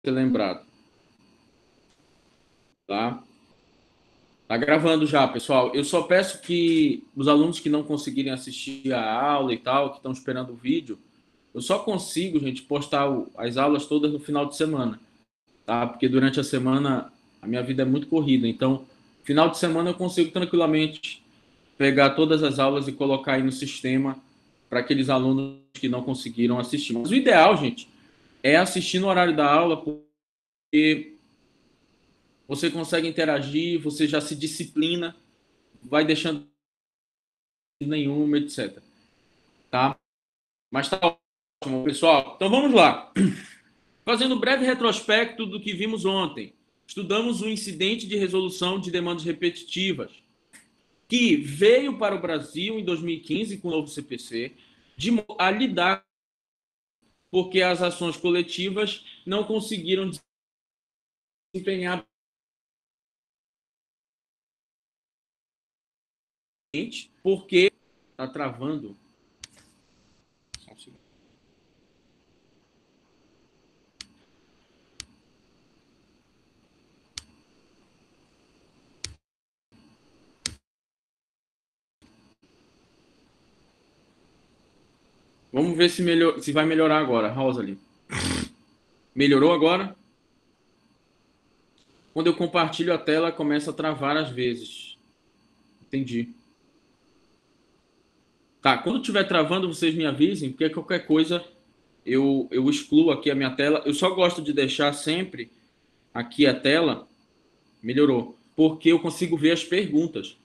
ser lembrado. Tá? Tá gravando já, pessoal. Eu só peço que os alunos que não conseguirem assistir a aula e tal, que estão esperando o vídeo, eu só consigo, gente, postar as aulas todas no final de semana, tá? Porque durante a semana a minha vida é muito corrida. Então, final de semana eu consigo tranquilamente pegar todas as aulas e colocar aí no sistema para aqueles alunos que não conseguiram assistir. Mas o ideal, gente, é assistir no horário da aula, porque você consegue interagir, você já se disciplina, vai deixando nenhuma, etc. Tá? Mas tá ótimo, pessoal. Então vamos lá. Fazendo um breve retrospecto do que vimos ontem. Estudamos o incidente de resolução de demandas repetitivas, que veio para o Brasil em 2015 com o novo CPC, de modo a lidar porque as ações coletivas não conseguiram desempenhar porque está travando. Vamos ver se vai melhorar agora, Rosalie. Melhorou agora? Quando eu compartilho a tela, começa a travar às vezes. Entendi. Tá, quando estiver travando, vocês me avisem, porque qualquer coisa eu excluo aqui a minha tela. Eu só gosto de deixar sempre aqui a tela. Melhorou. Porque eu consigo ver as perguntas.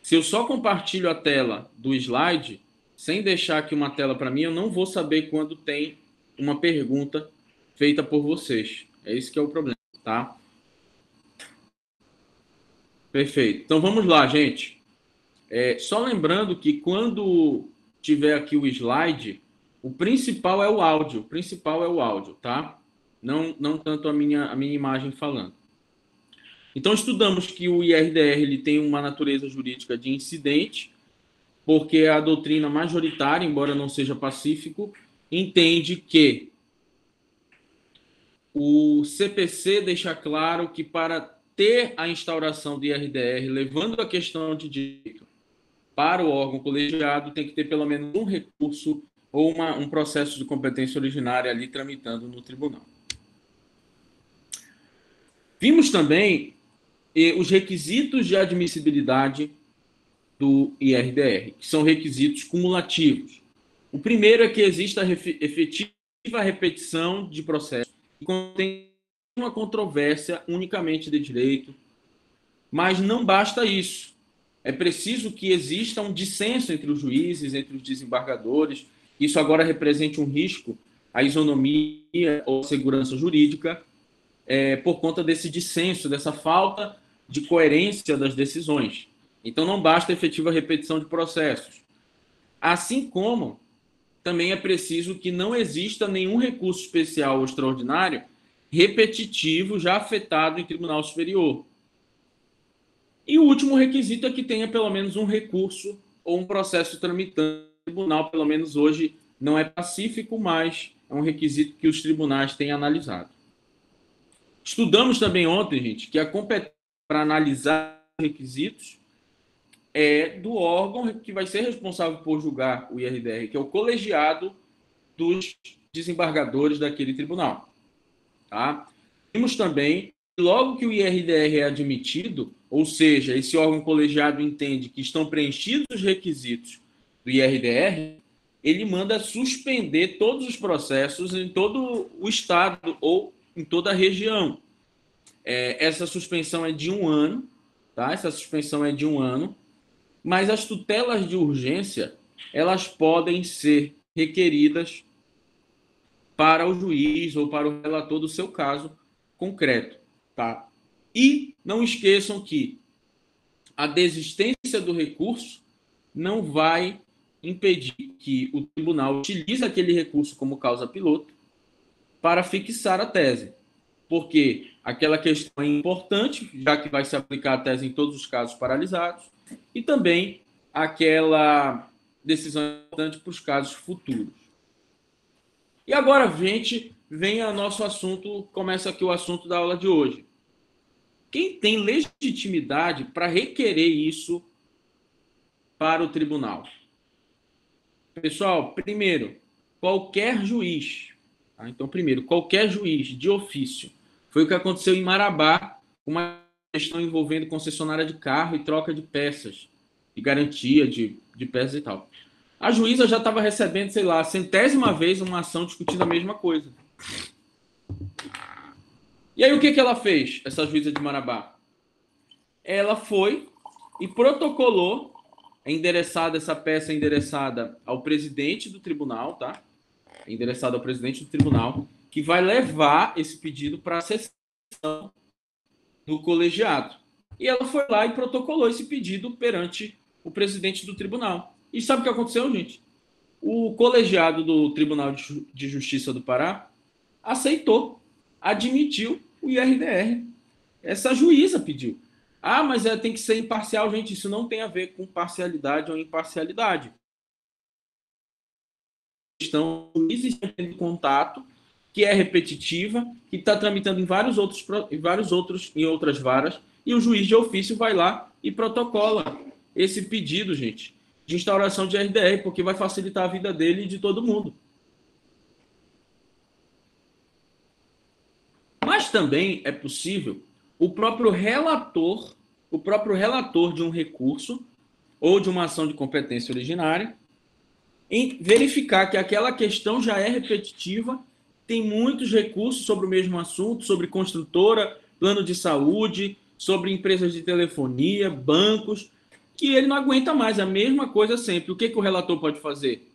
Se eu só compartilho a tela do slide, sem deixar aqui uma tela para mim, eu não vou saber quando tem uma pergunta feita por vocês. É isso que é o problema, tá? Perfeito. Então vamos lá, gente. Só lembrando que quando tiver aqui o slide, o principal é o áudio. O principal é o áudio, tá? Não tanto a minha imagem falando. Então estudamos que o IRDR ele tem uma natureza jurídica de incidente, porque a doutrina majoritária, embora não seja pacífico, entende que o CPC deixa claro que para ter a instauração do IRDR, levando a questão de direito para o órgão colegiado, tem que ter pelo menos um recurso ou um processo de competência originária ali tramitando no tribunal. Vimos também os requisitos de admissibilidade do IRDR, que são requisitos cumulativos. O primeiro é que exista efetiva repetição de processo que contém uma controvérsia unicamente de direito, mas não basta isso. É preciso que exista um dissenso entre os juízes, entre os desembargadores. Isso agora represente um risco à isonomia ou segurança jurídica por conta desse dissenso, dessa falta de coerência das decisões. Então, não basta efetiva repetição de processos. Assim como também é preciso que não exista nenhum recurso especial ou extraordinário repetitivo já afetado em tribunal superior. E o último requisito é que tenha pelo menos um recurso ou um processo tramitando no tribunal, pelo menos hoje não é pacífico, mas é um requisito que os tribunais têm analisado. Estudamos também ontem, gente, que a competência para analisar requisitos é do órgão que vai ser responsável por julgar o IRDR, que é o colegiado dos desembargadores daquele tribunal. Tá? Vimos também, logo que o IRDR é admitido, ou seja, esse órgão colegiado entende que estão preenchidos os requisitos do IRDR, ele manda suspender todos os processos em todo o estado ou em toda a região. Essa suspensão é de 1 ano, tá? Essa suspensão é de 1 ano, mas as tutelas de urgência, elas podem ser requeridas para o juiz ou para o relator do seu caso concreto, tá? E não esqueçam que a desistência do recurso não vai impedir que o tribunal utilize aquele recurso como causa piloto para fixar a tese, porque aquela questão é importante, já que vai se aplicar a tese em todos os casos paralisados, e também aquela decisão é importante para os casos futuros. E agora, gente, vem a nosso assunto, começa aqui o assunto da aula de hoje. Quem tem legitimidade para requerer isso para o tribunal? Pessoal, primeiro, qualquer juiz. Tá? Então, primeiro, qualquer juiz de ofício. Foi o que aconteceu em Marabá, uma questão envolvendo concessionária de carro e troca de peças, de garantia de peças e tal. A juíza já estava recebendo, sei lá, a centésima vez uma ação discutindo a mesma coisa. E aí o que ela fez, essa juíza de Marabá? Ela foi e protocolou, essa peça é endereçada ao presidente do tribunal, tá? É endereçada ao presidente do tribunal, que vai levar esse pedido para a sessão do colegiado. E ela foi lá e protocolou esse pedido perante o presidente do tribunal. E sabe o que aconteceu, gente? O colegiado do Tribunal de Justiça do Pará aceitou, admitiu o IRDR. Essa juíza pediu. Ah, mas tem que ser imparcial, gente. Isso não tem a ver com parcialidade ou imparcialidade. Estão em contato, que é repetitiva, que está tramitando em outras varas, e o juiz de ofício vai lá e protocola esse pedido, gente, de instauração de RDR, porque vai facilitar a vida dele e de todo mundo. Mas também é possível o próprio relator de um recurso ou de uma ação de competência originária em verificar que aquela questão já é repetitiva, tem muitos recursos sobre o mesmo assunto, sobre construtora, plano de saúde, sobre empresas de telefonia, bancos, que ele não aguenta mais a mesma coisa sempre. O que o relator pode fazer?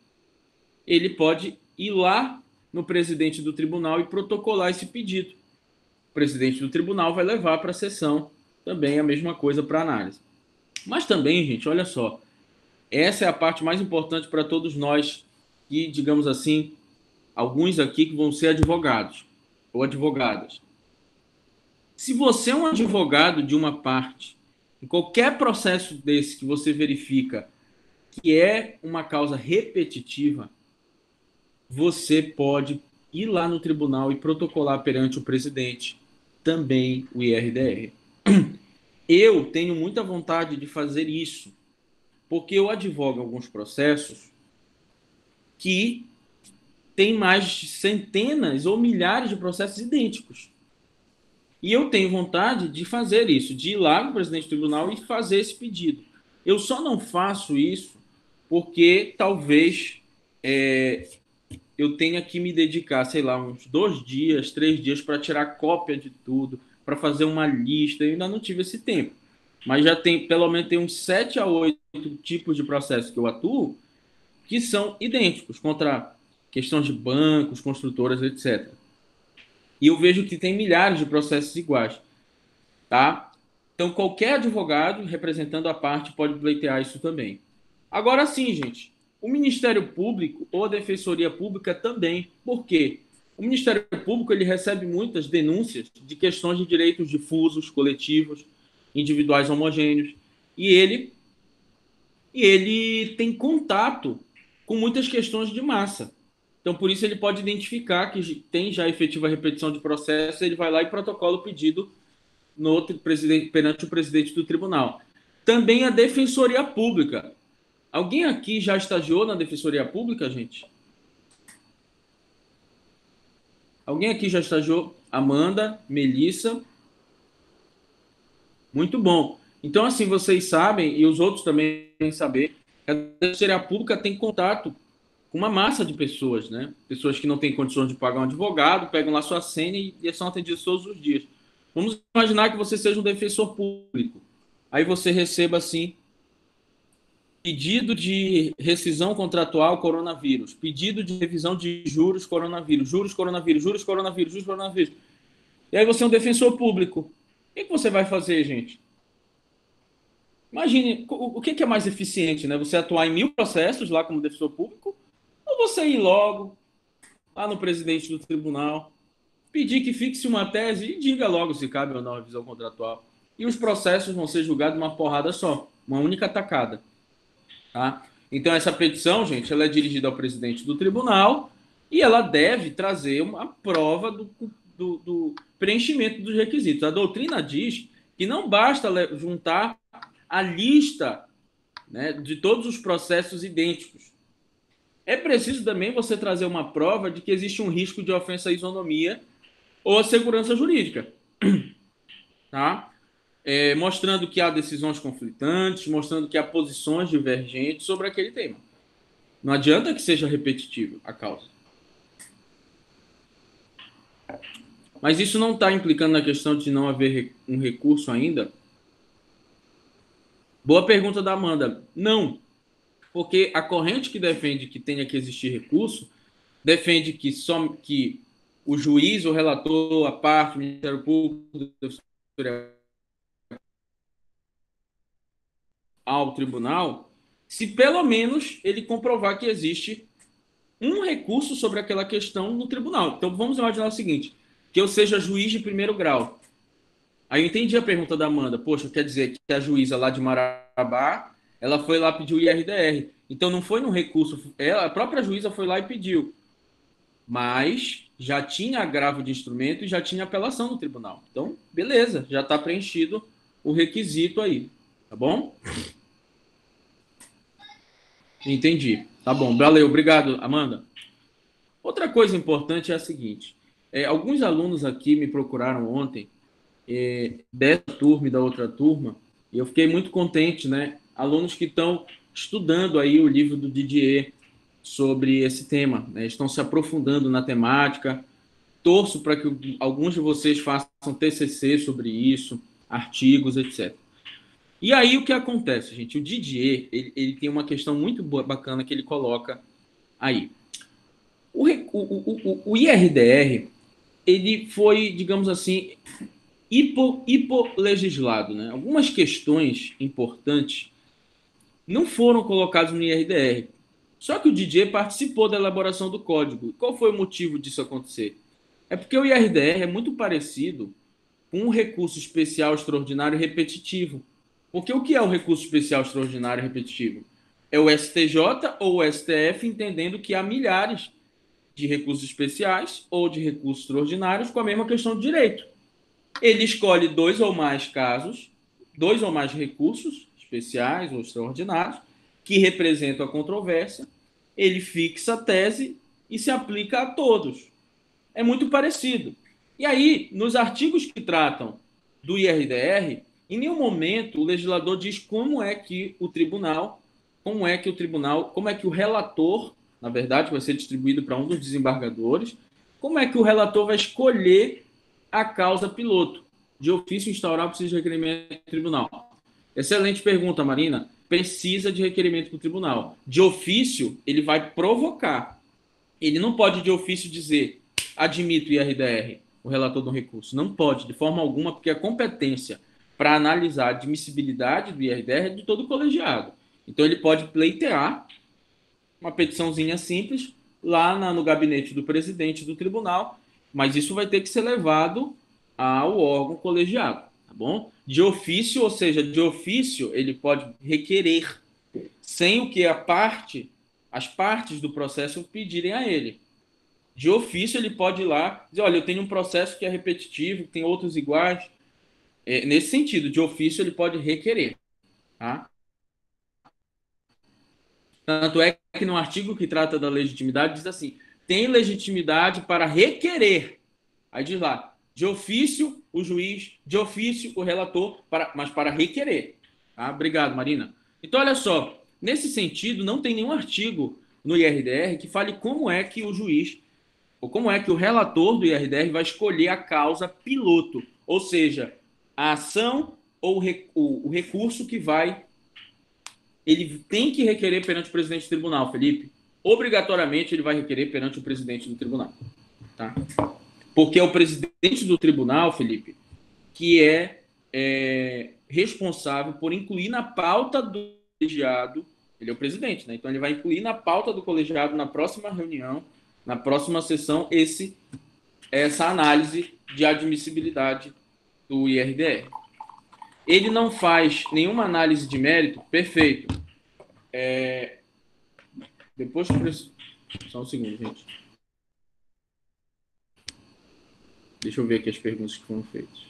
Ele pode ir lá no presidente do tribunal e protocolar esse pedido. O presidente do tribunal vai levar para a sessão também a mesma coisa para análise. Mas também, gente, olha só, essa é a parte mais importante para todos nós que, digamos assim, alguns aqui que vão ser advogados ou advogadas. Se você é um advogado de uma parte, em qualquer processo desse que você verifica que é uma causa repetitiva, você pode ir lá no tribunal e protocolar perante o presidente também o IRDR. Eu tenho muita vontade de fazer isso, porque eu advogo alguns processos que têm mais de centenas ou milhares de processos idênticos. E eu tenho vontade de fazer isso, de ir lá no presidente do tribunal e fazer esse pedido. Eu só não faço isso porque talvez eu tenha que me dedicar, sei lá, uns 2 dias, 3 dias para tirar cópia de tudo, para fazer uma lista. Eu ainda não tive esse tempo. Mas já tem, pelo menos, tem uns 7 a 8 tipos de processos que eu atuo que são idênticos contra questões de bancos, construtoras, etc. E eu vejo que tem milhares de processos iguais, tá? Então, qualquer advogado representando a parte pode pleitear isso também. Agora sim, gente, o Ministério Público ou a Defensoria Pública também. Por quê? O Ministério Público ele recebe muitas denúncias de questões de direitos difusos, coletivos, individuais homogêneos, e ele tem contato com muitas questões de massa. Então, por isso, ele pode identificar que tem já efetiva repetição de processo, ele vai lá e protocola o pedido perante o presidente do tribunal. Também a Defensoria Pública. Alguém aqui já estagiou na Defensoria Pública, gente? Alguém aqui já estagiou? Amanda, Melissa? Muito bom. Então, assim, vocês sabem, e os outros também devem saber, que a Defensoria Pública tem contato com uma massa de pessoas, né? Pessoas que não têm condições de pagar um advogado, pegam lá sua senha e são atendidas todos os dias. Vamos imaginar que você seja um defensor público. Aí você receba, assim, pedido de rescisão contratual coronavírus, pedido de revisão de juros coronavírus, juros coronavírus, juros coronavírus, juros coronavírus. E aí você é um defensor público. O que você vai fazer, gente? Imagine, o que é mais eficiente, né? Você atuar em 1000 processos lá como defensor público ou você ir logo lá no presidente do tribunal, pedir que fixe uma tese e diga logo se cabe ou não a revisão contratual. E os processos vão ser julgados uma porrada só, uma única tacada. Tá? Então, essa petição, gente, ela é dirigida ao presidente do tribunal e ela deve trazer uma prova do preenchimento dos requisitos. A doutrina diz que não basta juntar a lista, né, de todos os processos idênticos. É preciso também você trazer uma prova de que existe um risco de ofensa à isonomia ou à segurança jurídica, tá? Mostrando que há decisões conflitantes, mostrando que há posições divergentes sobre aquele tema. Não adianta que seja repetitivo a causa. Mas isso não está implicando na questão de não haver um recurso ainda? Boa pergunta da Amanda. Não, porque a corrente que defende que tenha que existir recurso defende que o juiz, o relator, a parte, o Ministério Público, ao tribunal, se pelo menos ele comprovar que existe um recurso sobre aquela questão no tribunal. Então vamos imaginar o seguinte, que eu seja juiz de primeiro grau. Aí eu entendi a pergunta da Amanda. Poxa, quer dizer que a juíza lá de Marabá, ela foi lá pedir o IRDR. Então não foi no recurso, ela, a própria juíza foi lá e pediu. Mas já tinha agravo de instrumento e já tinha apelação no tribunal. Então, beleza, já está preenchido o requisito aí. Tá bom? Entendi. Tá bom. Valeu, obrigado, Amanda. Outra coisa importante é a seguinte: alguns alunos aqui me procuraram ontem, dessa turma e da outra turma, e eu fiquei muito contente, né? Alunos que estão estudando aí o livro do Didier sobre esse tema, né? Estão se aprofundando na temática. Torço para que alguns de vocês façam TCC sobre isso, artigos, etc. E aí o que acontece, gente? O Didier, ele tem uma questão muito bacana que ele coloca aí. O IRDR, ele foi, digamos assim, hipolegislado, né? Algumas questões importantes não foram colocadas no IRDR. Só que o Didier participou da elaboração do código. Qual foi o motivo disso acontecer? É porque o IRDR é muito parecido com um recurso especial extraordinário repetitivo. Porque o que é o recurso especial extraordinário repetitivo? É o STJ ou o STF entendendo que há milhares de recursos especiais ou de recursos extraordinários com a mesma questão de direito. Ele escolhe dois ou mais casos, dois ou mais recursos especiais ou extraordinários que representam a controvérsia, ele fixa a tese e se aplica a todos. É muito parecido. E aí, nos artigos que tratam do IRDR, em nenhum momento o legislador diz como é que o tribunal, como é que o relator, na verdade, vai ser distribuído para um dos desembargadores, como é que o relator vai escolher a causa piloto. De ofício instaurar precisa de requerimento do tribunal. Excelente pergunta, Marina. Precisa de requerimento para o tribunal. De ofício, ele vai provocar. Ele não pode, de ofício, dizer admito o IRDR, o relator do recurso. Não pode, de forma alguma, porque a competência para analisar a admissibilidade do IRDR é de todo o colegiado. Então, ele pode pleitear uma petiçãozinha simples lá no gabinete do presidente do tribunal, mas isso vai ter que ser levado ao órgão colegiado, tá bom? De ofício, ou seja, de ofício, ele pode requerer, sem o que as partes do processo pedirem a ele. De ofício, ele pode ir lá dizer, olha, eu tenho um processo que é repetitivo, tem outros iguais. Nesse sentido, de ofício, ele pode requerer, tá? Tanto é que no artigo que trata da legitimidade diz assim, tem legitimidade para requerer. Aí diz lá, de ofício o juiz, de ofício o relator, mas para requerer. Tá? Obrigado, Marina. Então, olha só, nesse sentido, não tem nenhum artigo no IRDR que fale como é que o juiz, ou como é que o relator do IRDR vai escolher a causa piloto, ou seja, a ação ou o recurso que ele tem que requerer perante o presidente do tribunal, Felipe. Obrigatoriamente ele vai requerer perante o presidente do tribunal. Tá? Porque é o presidente do tribunal, Felipe, que é responsável por incluir na pauta do colegiado, ele é o presidente, né? Então ele vai incluir na pauta do colegiado, na próxima reunião, na próxima sessão, essa análise de admissibilidade do IRDR. Ele não faz nenhuma análise de mérito, perfeito. Depois, só um segundo, gente. Deixa eu ver aqui as perguntas que foram feitas.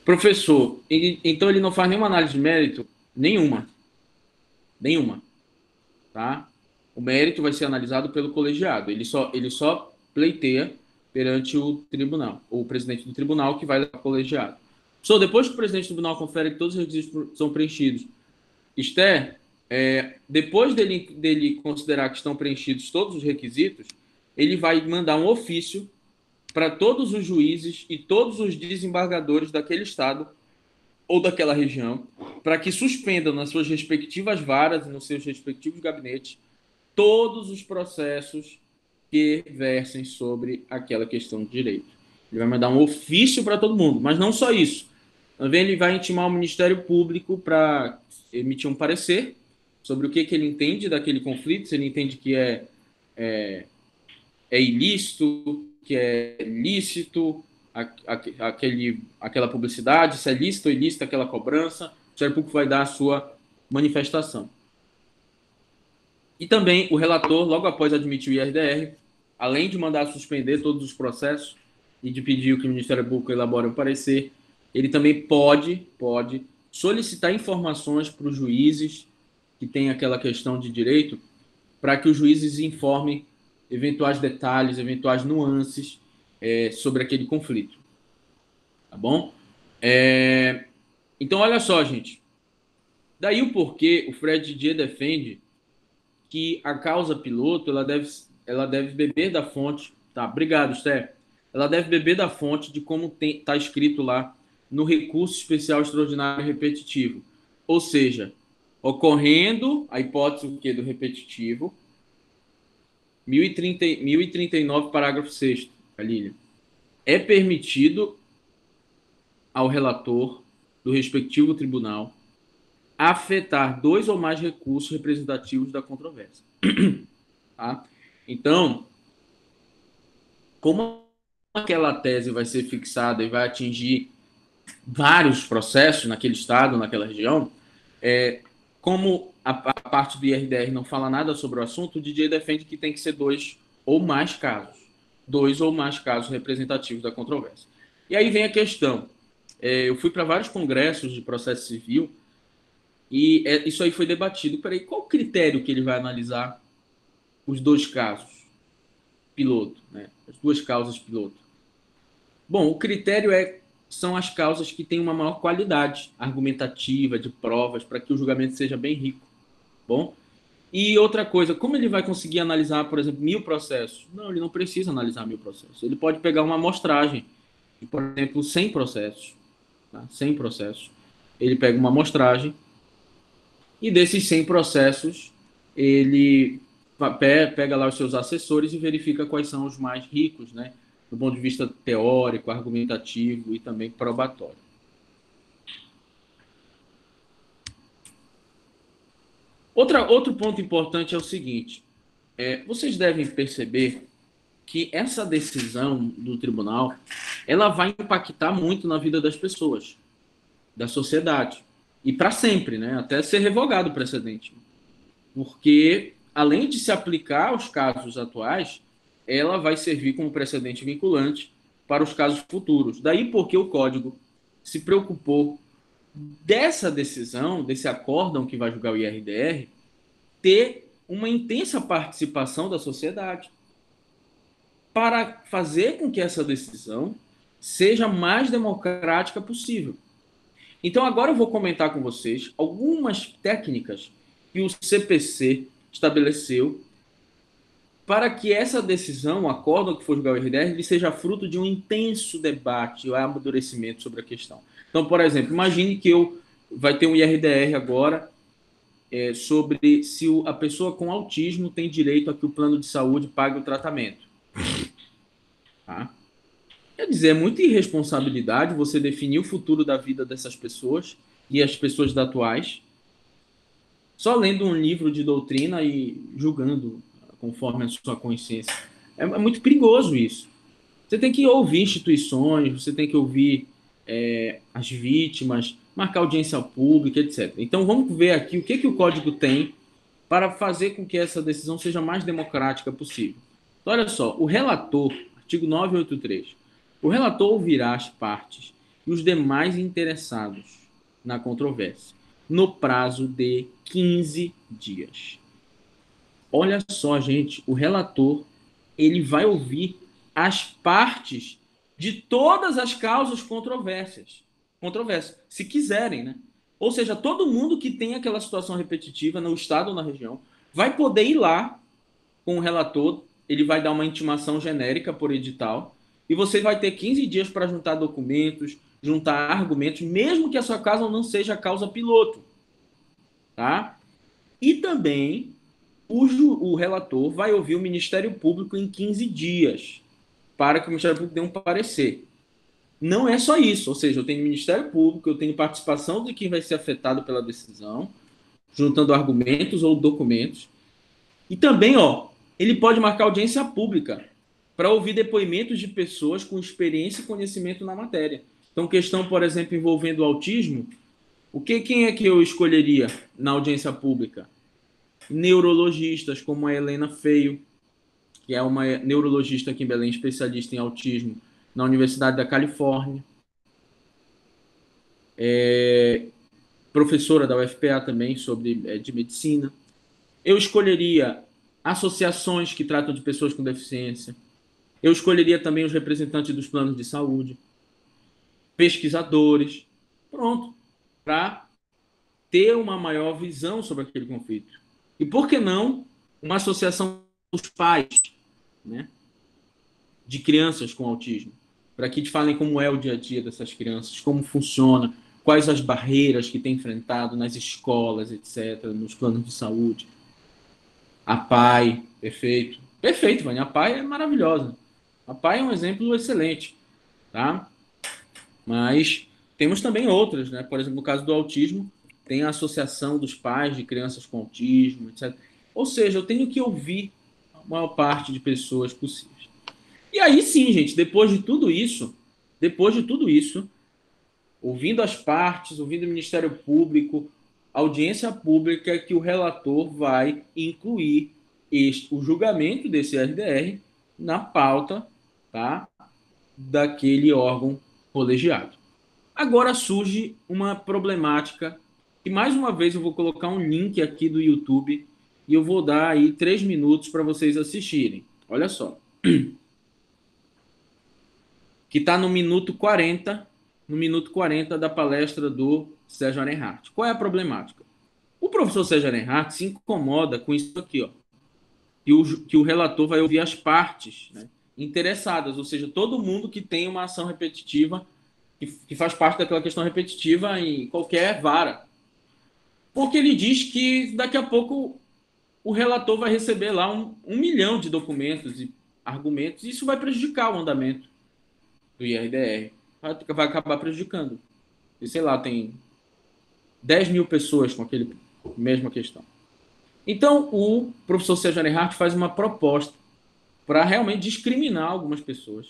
Professor, então ele não faz nenhuma análise de mérito? Nenhuma. Nenhuma. Tá? O mérito vai ser analisado pelo colegiado. Ele só pleiteia perante o tribunal, ou o presidente do tribunal, que vai levar ao colegiado. Depois que o presidente do tribunal confere que todos os requisitos são preenchidos, Esther, depois dele considerar que estão preenchidos todos os requisitos, ele vai mandar um ofício para todos os juízes e todos os desembargadores daquele estado ou daquela região, para que suspendam nas suas respectivas varas e nos seus respectivos gabinetes todos os processos que versem sobre aquela questão de direito. Ele vai mandar um ofício para todo mundo, mas não só isso. Também ele vai intimar o Ministério Público para emitir um parecer sobre o que ele entende daquele conflito, se ele entende que é ilícito, que é lícito, aquela publicidade, se é lícito ou ilícito aquela cobrança. O Ministério Público vai dar a sua manifestação. E também o relator, logo após admitir o IRDR, além de mandar suspender todos os processos e de pedir que o Ministério Público elabore um parecer, ele também pode solicitar informações para os juízes que têm aquela questão de direito, para que os juízes informem eventuais detalhes, eventuais nuances sobre aquele conflito. Tá bom? Então, olha só, gente. Daí o porquê o Fred Didier defende que a causa piloto ela deve beber da fonte. Tá, obrigado, Esther. Ela deve beber da fonte de como está escrito lá no recurso especial extraordinário repetitivo. Ou seja, ocorrendo a hipótese do repetitivo, 1039, parágrafo 6º, Lília, é permitido ao relator do respectivo tribunal afetar 2 ou mais recursos representativos da controvérsia. Tá? Então, como aquela tese vai ser fixada e vai atingir vários processos naquele estado, naquela região, como a parte do IRDR não fala nada sobre o assunto, o DJ defende que tem que ser 2 ou mais casos. 2 ou mais casos representativos da controvérsia. E aí vem a questão. Eu fui para vários congressos de processo civil e isso aí foi debatido. Peraí, qual o critério que ele vai analisar os 2 casos piloto, né? As 2 causas piloto? Bom, o critério são as causas que têm uma maior qualidade argumentativa, de provas, para que o julgamento seja bem rico. Bom? E outra coisa, como ele vai conseguir analisar, por exemplo, 1000 processos? Não, ele não precisa analisar 1000 processos. Ele pode pegar uma amostragem, por exemplo, 100 processos. Tá? 100 processos. Ele pega uma amostragem e desses 100 processos, ele pega lá os seus assessores e verifica quais são os mais ricos, né? Do ponto de vista teórico, argumentativo e também probatório. Outro ponto importante é o seguinte: vocês devem perceber que essa decisão do tribunal ela vai impactar muito na vida das pessoas, da sociedade, e para sempre, né? Até ser revogado o precedente. Porque, além de se aplicar aos casos atuais, ela vai servir como precedente vinculante para os casos futuros. Daí porque o Código se preocupou dessa decisão, desse acórdão que vai julgar o IRDR, ter uma intensa participação da sociedade para fazer com que essa decisão seja mais democrática possível. Então, agora eu vou comentar com vocês algumas técnicas que o CPC estabeleceu para que essa decisão, o acórdão que for julgar o IRDR, ele seja fruto de um intenso debate e amadurecimento sobre a questão. Então, por exemplo, imagine que vai ter um IRDR agora sobre se a pessoa com autismo tem direito a que o plano de saúde pague o tratamento. Tá? Quer dizer, é muita irresponsabilidade você definir o futuro da vida dessas pessoas e as pessoas atuais só lendo um livro de doutrina e julgando conforme a sua consciência. É muito perigoso isso. Você tem que ouvir instituições, você tem que ouvir as vítimas, marcar audiência pública, etc. Então, vamos ver aqui o que o Código tem para fazer com que essa decisão seja mais democrática possível. Então, olha só, o relator, artigo 983, o relator ouvirá as partes e os demais interessados na controvérsia no prazo de 15 dias. Olha só, gente, o relator ele vai ouvir as partes de todas as causas controversas, se quiserem, né? Ou seja, todo mundo que tem aquela situação repetitiva no estado ou na região vai poder ir lá com o relator, ele vai dar uma intimação genérica por edital, e você vai ter 15 dias para juntar documentos, juntar argumentos, mesmo que a sua causa não seja a causa piloto, tá? E também o relator vai ouvir o Ministério Público em 15 dias, para que o Ministério Público dê um parecer. Não é só isso, ou seja, eu tenho Ministério Público, eu tenho participação de quem vai ser afetado pela decisão, juntando argumentos ou documentos. E também, ó, ele pode marcar audiência pública para ouvir depoimentos de pessoas com experiência e conhecimento na matéria. Então, questão, por exemplo, envolvendo o autismo, quem é que eu escolheria na audiência pública? Neurologistas, como a Helena Feio, que é uma neurologista aqui em Belém, especialista em autismo na Universidade da Califórnia, professora da UFPA também de medicina. Eu escolheria associações que tratam de pessoas com deficiência. Eu escolheria também os representantes dos planos de saúde, pesquisadores, pronto, para ter uma maior visão sobre aquele conflito. E por que não uma associação dos pais, né, de crianças com autismo, para que te falem como é o dia a dia dessas crianças, como funciona, quais as barreiras que tem enfrentado nas escolas, etc., nos planos de saúde. A PAI, perfeito. Perfeito, Vânia. A PAI é maravilhosa. A PAI é um exemplo excelente, tá? Mas temos também outras, né? Por exemplo, no caso do autismo, tem a Associação dos Pais de Crianças com Autismo, etc. Ou seja, eu tenho que ouvir a maior parte de pessoas possíveis. E aí sim, gente, depois de tudo isso, ouvindo as partes, ouvindo o Ministério Público, audiência pública, que o relator vai incluir o julgamento desse RDR na pauta, tá, daquele órgão colegiado. Agora surge uma problemática que, mais uma vez, eu vou colocar um link aqui do YouTube e eu vou dar aí 3 minutos para vocês assistirem. Olha só. Que está no minuto 40 da palestra do Sérgio Arenhardt. Qual é a problemática? O professor Sérgio Arenhardt se incomoda com isso aqui, ó, que o relator vai ouvir as partes, né, interessadas, ou seja, todo mundo que tem uma ação repetitiva, que faz parte daquela questão repetitiva em qualquer vara. Porque ele diz que daqui a pouco o relator vai receber lá um milhão de documentos e argumentos, e isso vai prejudicar o andamento do IRDR. Vai acabar prejudicando. E sei lá, tem 10 mil pessoas com aquele mesma questão. Então, o professor Sérgio Hart faz uma proposta para realmente discriminar algumas pessoas.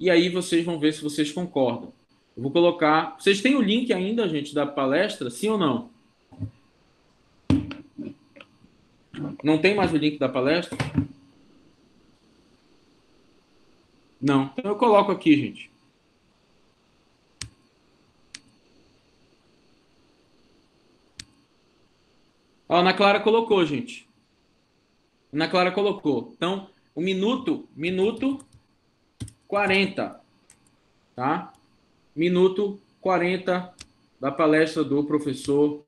E aí vocês vão ver se vocês concordam. Eu vou colocar. Vocês têm o link ainda, gente, da palestra? Sim ou não? Não tem mais o link da palestra? Não. Então eu coloco aqui, gente. Ó, a Ana Clara colocou, gente. A Ana Clara colocou. Então, o minuto 40, tá? Minuto 40 da palestra do professor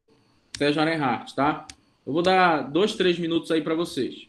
Sérgio Arenhardt, tá? Eu vou dar 2, 3 minutos aí para vocês.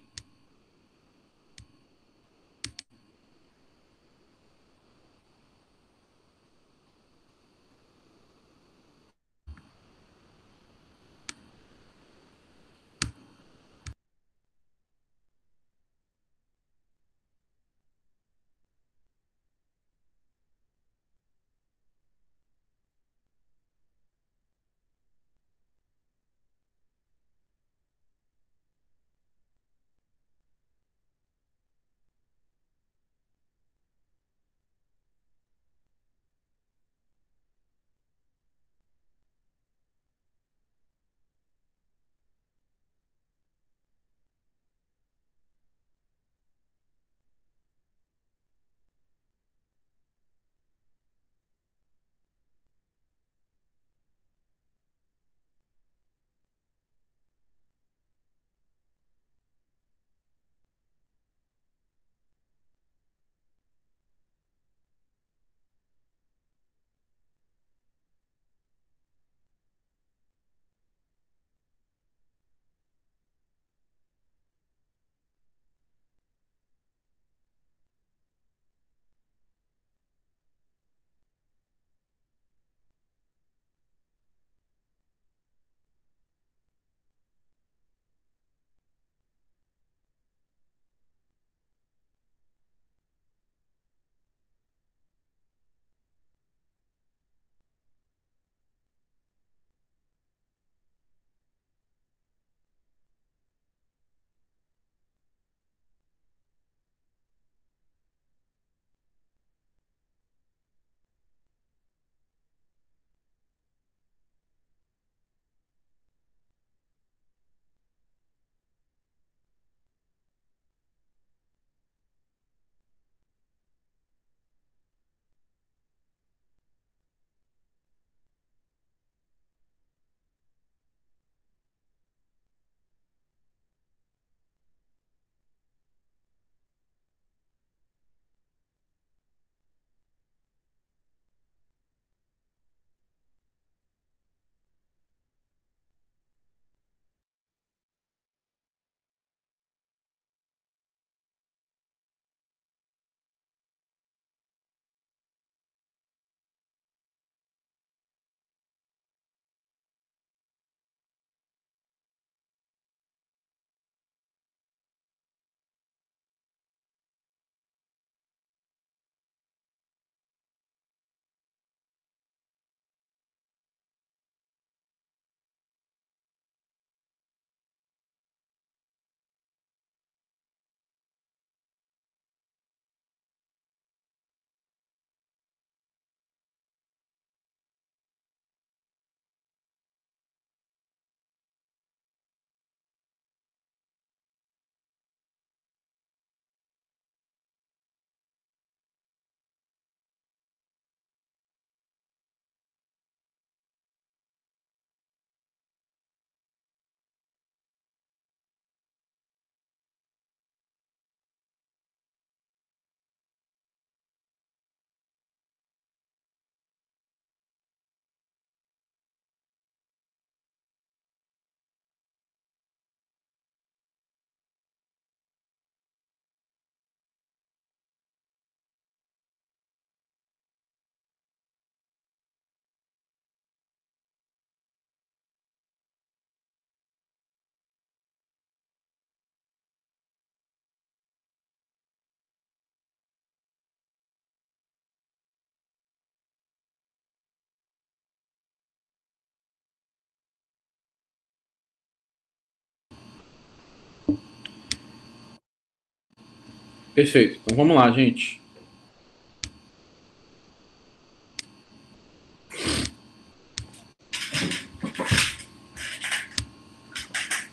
Perfeito. Então vamos lá, gente.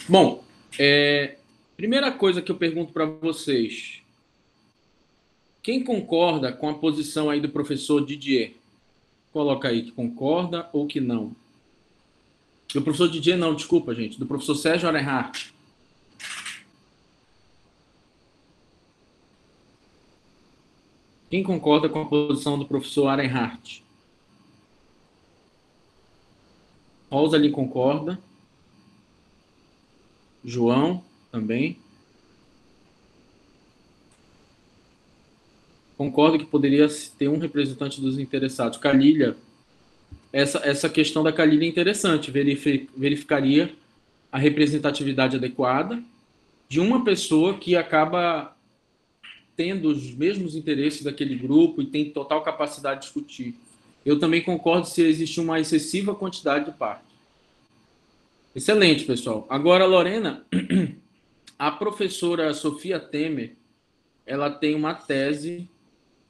Bom, primeira coisa que eu pergunto para vocês. Quem concorda com a posição aí do professor Didier? Coloca aí que concorda ou que não. Do professor Didier, não, desculpa, gente. Do professor Sérgio Arenhardt. Quem concorda com a posição do professor Arenhardt? Rosalie concorda. João também. Concordo que poderia ter um representante dos interessados. Calilha, essa questão da Calilha é interessante. Verificaria a representatividade adequada de uma pessoa que acaba tendo os mesmos interesses daquele grupo e tem total capacidade de discutir. Eu também concordo se existe uma excessiva quantidade de partes. Excelente, pessoal. Agora, Lorena, a professora Sofia Temer, ela tem uma tese,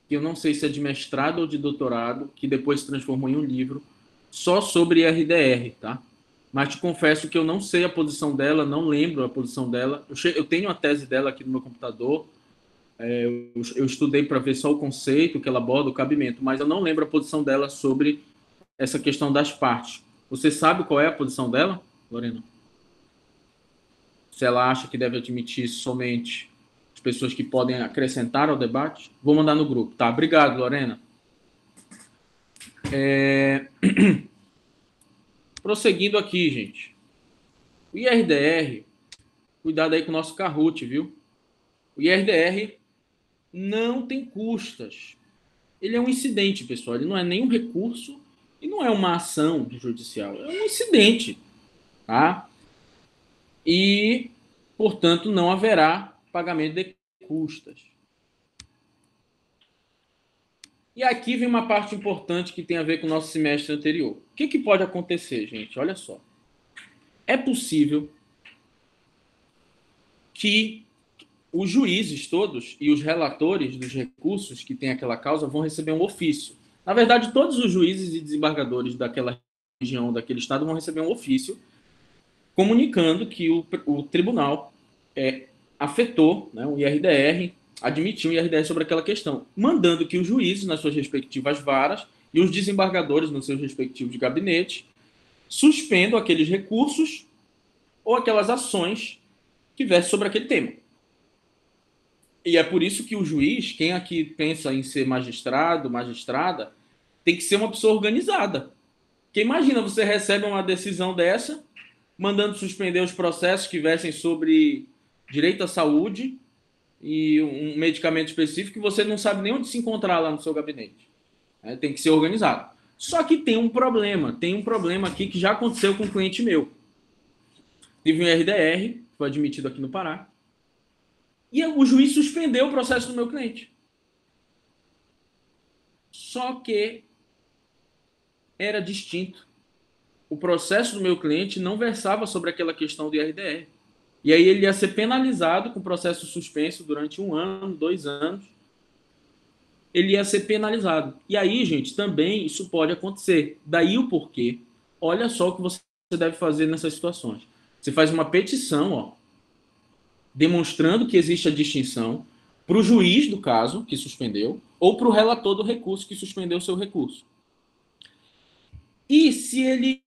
que eu não sei se é de mestrado ou de doutorado, que depois se transformou em um livro, só sobre RDR, tá? Mas te confesso que eu não sei a posição dela, não lembro a posição dela. Eu tenho a tese dela aqui no meu computador, eu estudei para ver só o conceito que ela aborda, o cabimento, mas eu não lembro a posição dela sobre essa questão das partes. Você sabe qual é a posição dela, Lorena? Se ela acha que deve admitir somente as pessoas que podem acrescentar ao debate? Vou mandar no grupo, tá? Obrigado, Lorena. Prosseguindo aqui, gente. O IRDR, cuidado aí com o nosso Kahoot, viu? O IRDR não tem custas. Ele é um incidente, pessoal. Ele não é nenhum recurso e não é uma ação judicial. É um incidente, tá? E, portanto, não haverá pagamento de custas. E aqui vem uma parte importante que tem a ver com o nosso semestre anterior. O que pode acontecer, gente? Olha só. É possível que os juízes todos e os relatores dos recursos que tem aquela causa vão receber um ofício. Na verdade, todos os juízes e desembargadores daquela região, daquele estado, vão receber um ofício comunicando que o tribunal afetou, né, o IRDR, admitiu o IRDR sobre aquela questão, mandando que os juízes, nas suas respectivas varas, e os desembargadores, nos seus respectivos gabinetes, suspendam aqueles recursos ou aquelas ações que versem sobre aquele tema. E é por isso que o juiz, quem aqui pensa em ser magistrado, magistrada, tem que ser uma pessoa organizada. Porque imagina, você recebe uma decisão dessa, mandando suspender os processos que versem sobre direito à saúde e um medicamento específico que você não sabe nem onde se encontrar lá no seu gabinete. Tem que ser organizado. Só que tem um problema aqui que já aconteceu com um cliente meu. Tive um RDR, foi admitido aqui no Pará, e o juiz suspendeu o processo do meu cliente. Só que era distinto. O processo do meu cliente não versava sobre aquela questão do IRDR. E aí ele ia ser penalizado com processo suspenso durante 1 ano, 2 anos. Ele ia ser penalizado. E aí, gente, também isso pode acontecer. Daí o porquê. Olha só o que você deve fazer nessas situações. Você faz uma petição, demonstrando que existe a distinção para o juiz do caso que suspendeu ou para o relator do recurso que suspendeu o seu recurso. E se ele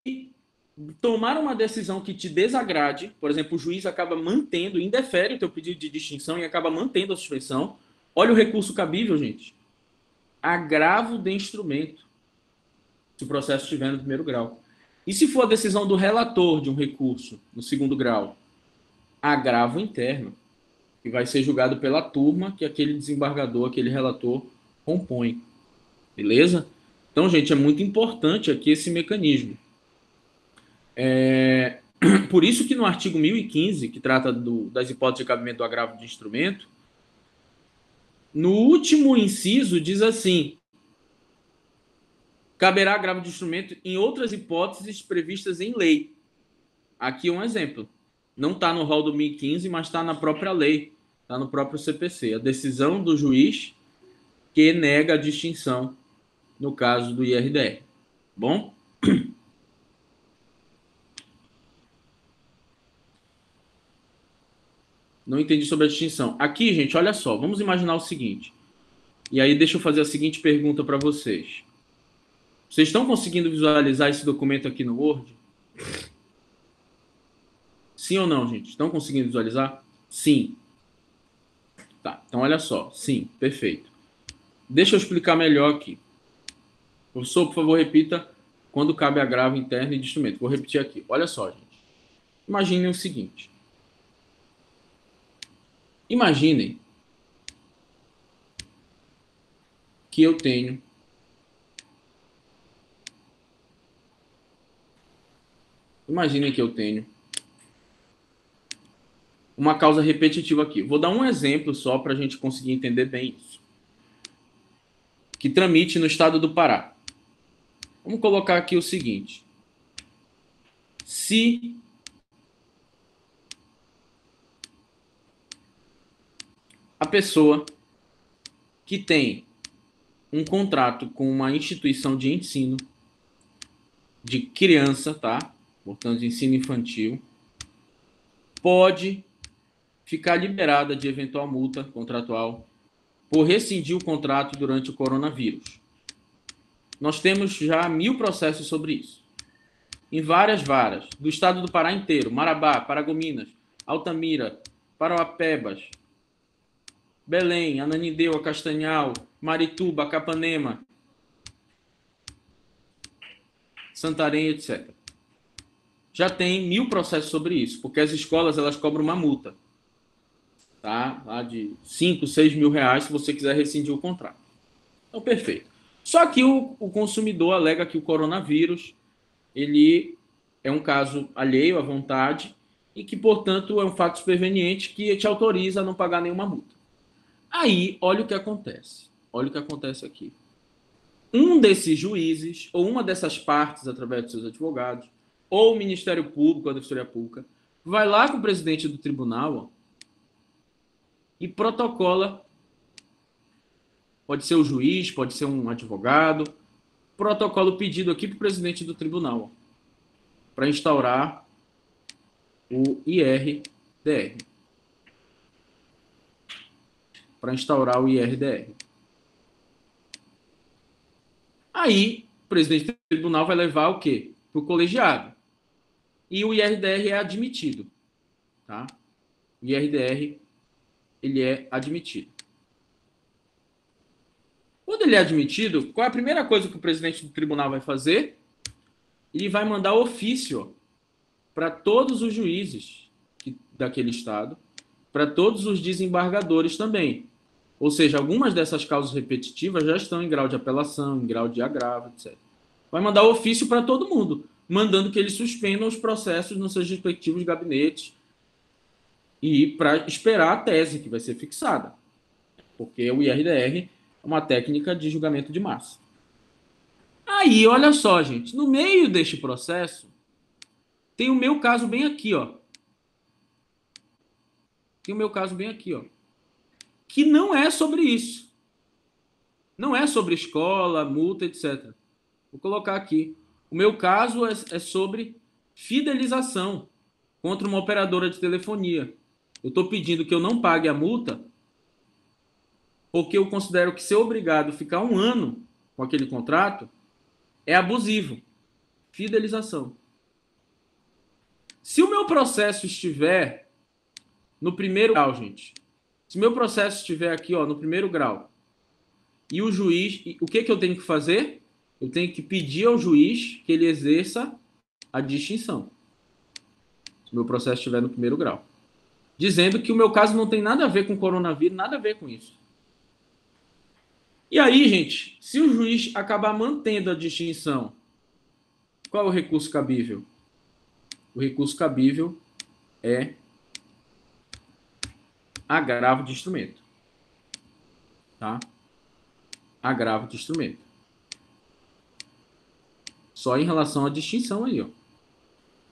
tomar uma decisão que te desagrade, por exemplo, o juiz acaba mantendo, indefere o teu pedido de distinção e acaba mantendo a suspensão, olha o recurso cabível, gente. Agravo de instrumento, se o processo estiver no primeiro grau. E se for a decisão do relator de um recurso no segundo grau? Agravo interno, que vai ser julgado pela turma que aquele desembargador, aquele relator compõe. Beleza? Então, gente, é muito importante aqui esse mecanismo. Por isso que no artigo 1015, que trata das hipóteses de cabimento do agravo de instrumento, no último inciso diz assim: caberá agravo de instrumento em outras hipóteses previstas em lei. Aqui um exemplo. Não está no rol do 1015, mas está na própria lei. Está no próprio CPC. A decisão do juiz que nega a distinção no caso do IRDR. Bom? Não entendi sobre a distinção. Aqui, gente, olha só. Vamos imaginar o seguinte. E aí, deixa eu fazer a seguinte pergunta para vocês. Vocês estão conseguindo visualizar esse documento aqui no Word? Sim ou não, gente? Estão conseguindo visualizar? Sim. Tá, então olha só. Sim, perfeito. Deixa eu explicar melhor aqui. Professor, por favor, repita quando cabe agravo interno e de instrumento. Vou repetir aqui. Olha só, gente. Imaginem o seguinte. Imaginem que eu tenho uma causa repetitiva aqui. Vou dar um exemplo só para a gente conseguir entender bem isso. Que tramite no estado do Pará. Vamos colocar aqui o seguinte. Se a pessoa que tem um contrato com uma instituição de ensino de criança, tá? Portanto, de ensino infantil, pode ficar liberada de eventual multa contratual por rescindir o contrato durante o coronavírus. Nós temos já 1000 processos sobre isso. Em várias varas, do estado do Pará inteiro, Marabá, Paragominas, Altamira, Parauapebas, Belém, Ananindeua, Castanhal, Marituba, Capanema, Santarém, etc. Já tem 1000 processos sobre isso, porque as escolas elas cobram uma multa, tá? Lá de 5, 6 mil reais se você quiser rescindir o contrato. Então, perfeito. Só que o consumidor alega que o coronavírus ele é um caso alheio à vontade e que, portanto, é um fato superveniente que te autoriza a não pagar nenhuma multa. Aí, olha o que acontece. Olha o que acontece aqui. Um desses juízes, ou uma dessas partes, através de seus advogados, ou o Ministério Público, ou a Defensoria Pública, vai lá com o presidente do tribunal, ó, e protocola. Pode ser o juiz, pode ser um advogado. Protocolo pedido aqui para o presidente do tribunal, para instaurar o IRDR. Para instaurar o IRDR. Aí, o presidente do tribunal vai levar o quê? Para o colegiado. E o IRDR é admitido. Tá? O IRDR, ele é admitido. Quando ele é admitido, qual é a primeira coisa que o presidente do tribunal vai fazer? Ele vai mandar ofício para todos os juízes daquele estado, para todos os desembargadores também. Ou seja, algumas dessas causas repetitivas já estão em grau de apelação, em grau de agravo, etc. Vai mandar ofício para todo mundo, mandando que eles suspendam os processos nos seus respectivos gabinetes e para esperar a tese que vai ser fixada. Porque o IRDR é uma técnica de julgamento de massa. Aí, olha só, gente, no meio deste processo, tem o meu caso bem aqui, ó. Tem o meu caso bem aqui, ó. Que não é sobre isso. Não é sobre escola, multa, etc. Vou colocar aqui. O meu caso é sobre fidelização contra uma operadora de telefonia. Eu estou pedindo que eu não pague a multa porque eu considero que ser obrigado a ficar 1 ano com aquele contrato é abusivo. Fidelização. Se o meu processo estiver no primeiro grau, gente, se o meu processo estiver aqui, ó, no primeiro grau, e o juiz, o que eu tenho que fazer? Eu tenho que pedir ao juiz que ele exerça a distinção. Se o meu processo estiver no primeiro grau. Dizendo que o meu caso não tem nada a ver com coronavírus, nada a ver com isso. E aí, gente, se o juiz acabar mantendo a distinção, qual é o recurso cabível? O recurso cabível é agravo de instrumento. Tá? Agravo de instrumento. Só em relação à distinção aí, ó.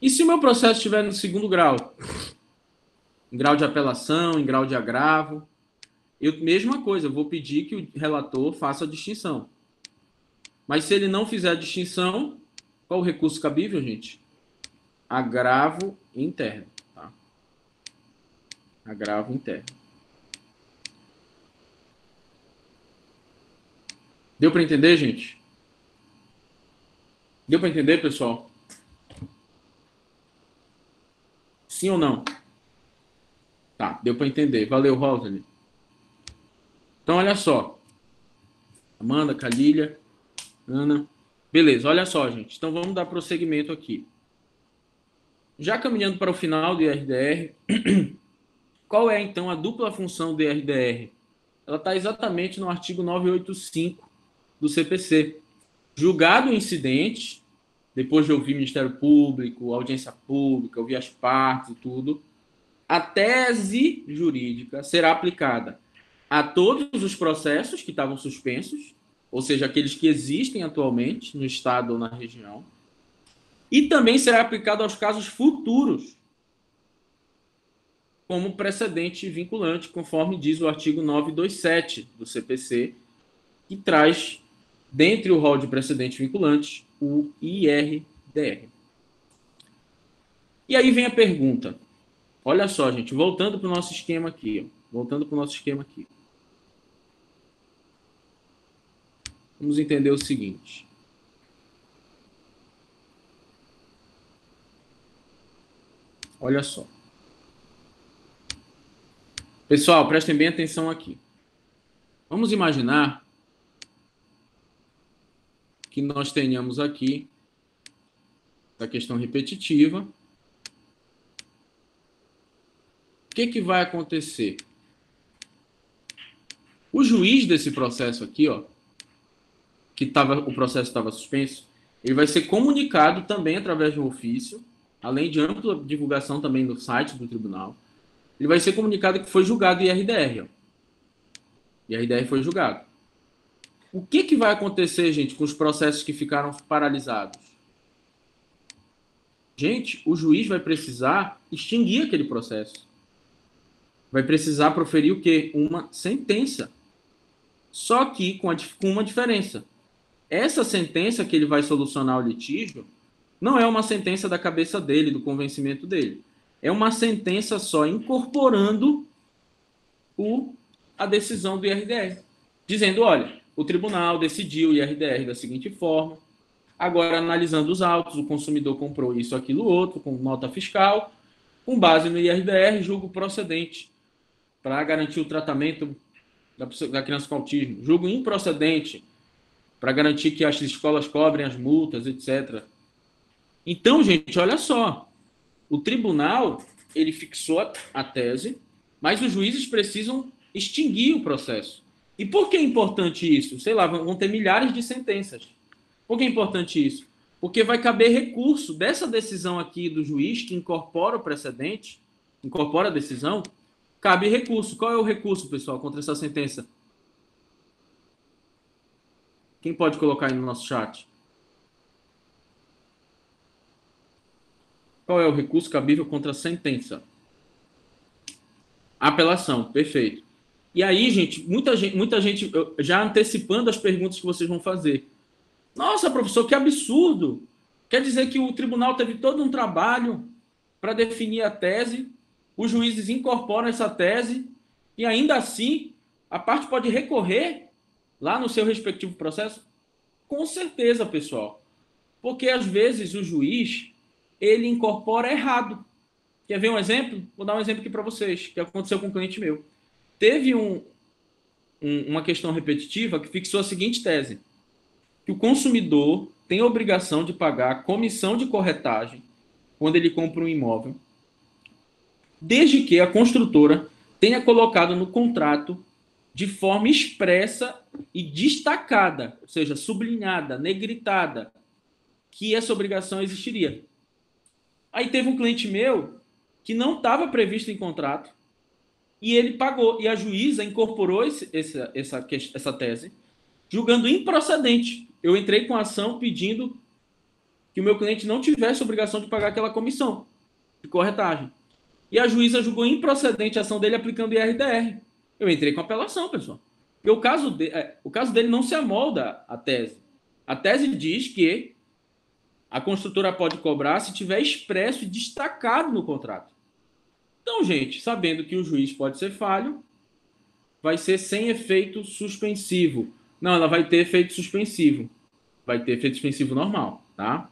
E se o meu processo estiver no segundo grau? Em grau de apelação, em grau de agravo. Mesma coisa, eu vou pedir que o relator faça a distinção. Mas se ele não fizer a distinção, qual o recurso cabível, gente? Agravo interno. Tá? Agravo interno. Deu para entender, gente? Deu para entender, pessoal? Sim ou não? Tá, deu para entender. Valeu, Rosane. Então, olha só. Amanda, Calília, Ana. Beleza, olha só, gente. Então, vamos dar prosseguimento aqui. Já caminhando para o final do IRDR, qual é, então, a dupla função do IRDR? Ela está exatamente no artigo 985 do CPC. Julgado o incidente, depois de ouvir Ministério Público, audiência pública, ouvir as partes e tudo, a tese jurídica será aplicada a todos os processos que estavam suspensos, ou seja, aqueles que existem atualmente no estado ou na região, e também será aplicado aos casos futuros, como precedente vinculante, conforme diz o artigo 927 do CPC, que traz, dentre o rol de precedentes vinculantes, o IRDR. E aí vem a pergunta. Olha só, gente, voltando para o nosso esquema aqui. Vamos entender o seguinte. Olha só. Pessoal, prestem bem atenção aqui. Vamos imaginar que nós tenhamos aqui a questão repetitiva. O que vai acontecer? O juiz desse processo aqui, ó, o processo estava suspenso, ele vai ser comunicado também através de um ofício, além de ampla divulgação também no site do tribunal. Ele vai ser comunicado que foi julgado IRDR. Ó. IRDR foi julgado. O que vai acontecer, gente, com os processos que ficaram paralisados? Gente, o juiz vai precisar extinguir aquele processo. Vai precisar proferir o quê? Uma sentença. Só que com uma diferença. Essa sentença que ele vai solucionar o litígio não é uma sentença da cabeça dele, do convencimento dele. É uma sentença só incorporando a decisão do IRDR. Dizendo, olha, o tribunal decidiu o IRDR da seguinte forma, agora analisando os autos, o consumidor comprou isso, aquilo, outro, com nota fiscal, com base no IRDR, julgo procedente para garantir o tratamento da criança com autismo. Julgo improcedente para garantir que as escolas cobrem as multas, etc. Então, gente, olha só. O tribunal, ele fixou a tese, mas os juízes precisam extinguir o processo. E por que é importante isso? Sei lá, vão ter milhares de sentenças. Por que é importante isso? Porque vai caber recurso dessa decisão aqui do juiz que incorpora o precedente, incorpora a decisão, cabe recurso. Qual é o recurso, pessoal, contra essa sentença? Quem pode colocar aí no nosso chat? Qual é o recurso cabível contra a sentença? Apelação, perfeito. E aí, gente, muita gente já antecipando as perguntas que vocês vão fazer. Nossa, professor, que absurdo! Quer dizer que o tribunal teve todo um trabalho para definir a tese, os juízes incorporam essa tese e ainda assim a parte pode recorrer lá no seu respectivo processo? Com certeza, pessoal. Porque às vezes o juiz ele incorpora errado. Quer ver um exemplo? Vou dar um exemplo aqui para vocês, que aconteceu com um cliente meu. Teve uma questão repetitiva que fixou a seguinte tese, que o consumidor tem a obrigação de pagar a comissão de corretagem quando ele compra um imóvel, desde que a construtora tenha colocado no contrato de forma expressa e destacada, ou seja, sublinhada, negritada, que essa obrigação existiria. Aí teve um cliente meu que não estava previsto em contrato e ele pagou. E a juíza incorporou essa tese, julgando improcedente. Eu entrei com a ação pedindo que o meu cliente não tivesse obrigação de pagar aquela comissão de corretagem. e a juíza julgou improcedente a ação dele aplicando o IRDR. Eu entrei com apelação, pessoal. Porque o caso dele não se amolda à tese. A tese diz que a construtora pode cobrar se tiver expresso e destacado no contrato. Então, gente, sabendo que o juiz pode ser falho, vai ser sem efeito suspensivo. Não, ela vai ter efeito suspensivo. Vai ter efeito suspensivo normal, tá?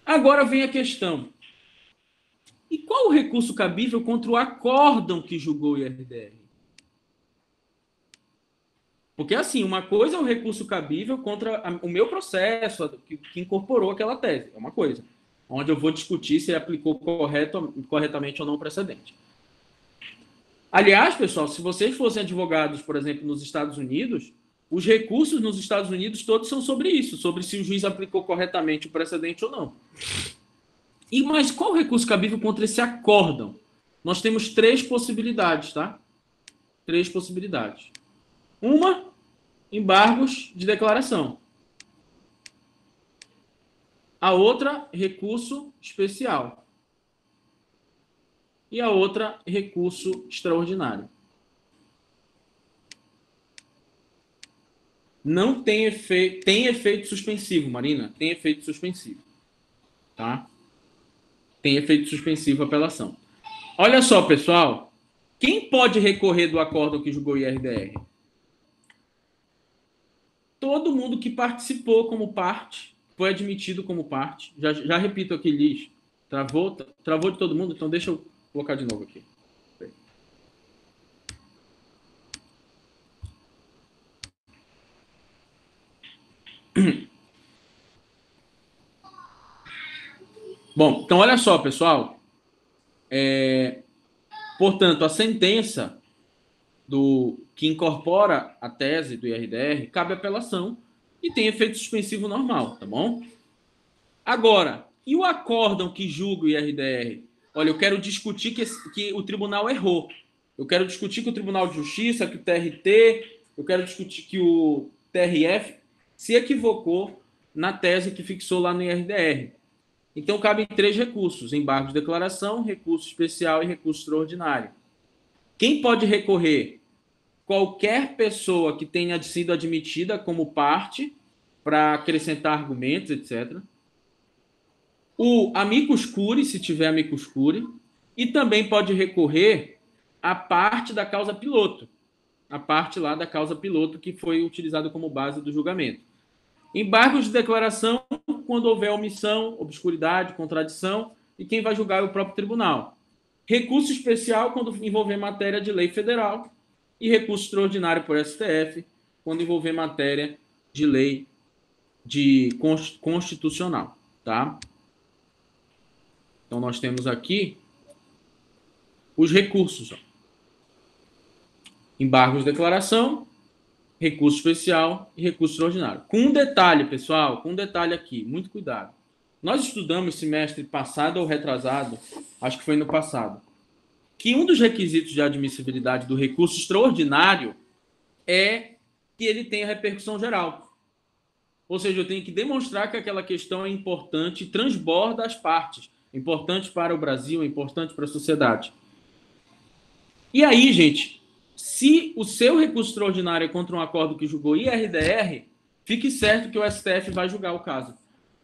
Agora vem a questão. E qual o recurso cabível contra o acórdão que julgou o IRDR? Porque, assim, uma coisa é o recurso cabível contra o meu processo, que incorporou aquela tese. É uma coisa. Onde eu vou discutir se ele aplicou corretamente ou não o precedente. Aliás, pessoal, se vocês fossem advogados, por exemplo, nos Estados Unidos, os recursos nos Estados Unidos todos são sobre isso, sobre se o juiz aplicou corretamente o precedente ou não. Mas qual o recurso cabível contra esse acórdão? Nós temos 3 possibilidades, tá? 3 possibilidades. Uma, embargos de declaração. A outra, recurso especial. E a outra, recurso extraordinário. Não tem efeito, tem efeito suspensivo, Marina, tem efeito suspensivo, tá? Tem efeito suspensivo a apelação. Olha só, pessoal, quem pode recorrer do acórdão que julgou o IRDR? Todo mundo que participou como parte, foi admitido como parte. Já repito aqui, Liz, travou de todo mundo, então deixa eu colocar de novo aqui. Bom, então olha só, pessoal. Portanto, a sentença que incorpora a tese do IRDR cabe apelação e tem efeito suspensivo normal, tá bom? Agora, e o acórdão que julga o IRDR? Olha, eu quero discutir que o tribunal errou. Eu quero discutir que o Tribunal de Justiça, que o TRT, eu quero discutir que o TRF se equivocou na tese que fixou lá no IRDR. Então, cabem 3 recursos: embargo de declaração, recurso especial e recurso extraordinário. Quem pode recorrer? Qualquer pessoa que tenha sido admitida como parte para acrescentar argumentos, etc. O amicus curiae, se tiver amicus curiae, e também pode recorrer à parte da causa piloto, a parte lá da causa piloto que foi utilizada como base do julgamento. Embargos de declaração, quando houver omissão, obscuridade, contradição, e quem vai julgar é o próprio tribunal. Recurso especial, quando envolver matéria de lei federal, e recurso extraordinário por STF, quando envolver matéria de lei constitucional, tá? Então, nós temos aqui os recursos. Ó. Embargos de declaração, recurso especial e recurso extraordinário. Com um detalhe, pessoal, com um detalhe aqui, muito cuidado. Nós estudamos semestre passado ou retrasado, acho que foi no passado, que um dos requisitos de admissibilidade do recurso extraordinário é que ele tenha repercussão geral. Ou seja, eu tenho que demonstrar que aquela questão é importante e transborda as partes. É importante para o Brasil, é importante para a sociedade. E aí, gente, se o seu recurso extraordinário é contra um acordo que julgou IRDR, fique certo que o STF vai julgar o caso.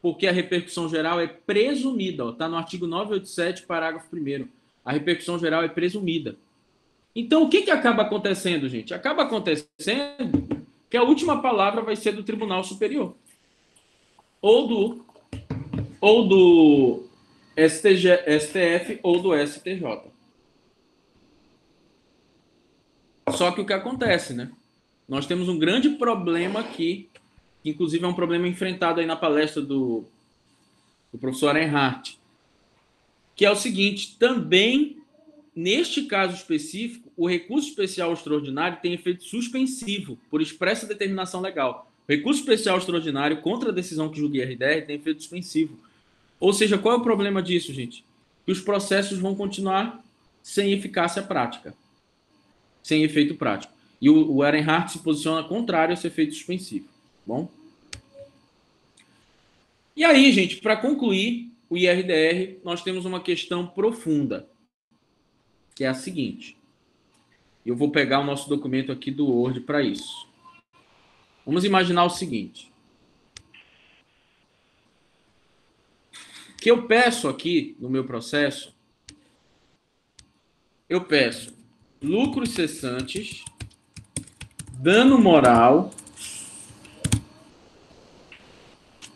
Porque a repercussão geral é presumida. Está no artigo 987, parágrafo 1º. A repercussão geral é presumida. Então, o que acaba acontecendo, gente? Acaba acontecendo que a última palavra vai ser do Tribunal Superior. Ou do STF ou do STJ. Só que o que acontece, né? Nós temos um grande problema aqui, que inclusive é um problema enfrentado aí na palestra do professor Reinhardt, que é o seguinte: também, neste caso específico, o recurso especial extraordinário tem efeito suspensivo, por expressa determinação legal. O recurso especial extraordinário contra a decisão que julga IRDR tem efeito suspensivo. Ou seja, qual é o problema disso, gente? Que os processos vão continuar sem eficácia prática, sem efeito prático. E o Ehrenhardt se posiciona contrário a esse efeito suspensivo. Bom? E aí, gente, para concluir, o IRDR, nós temos uma questão profunda, que é a seguinte. Eu vou pegar o nosso documento aqui do Word para isso. Vamos imaginar o seguinte. O que eu peço aqui no meu processo, eu peço lucros cessantes, dano moral.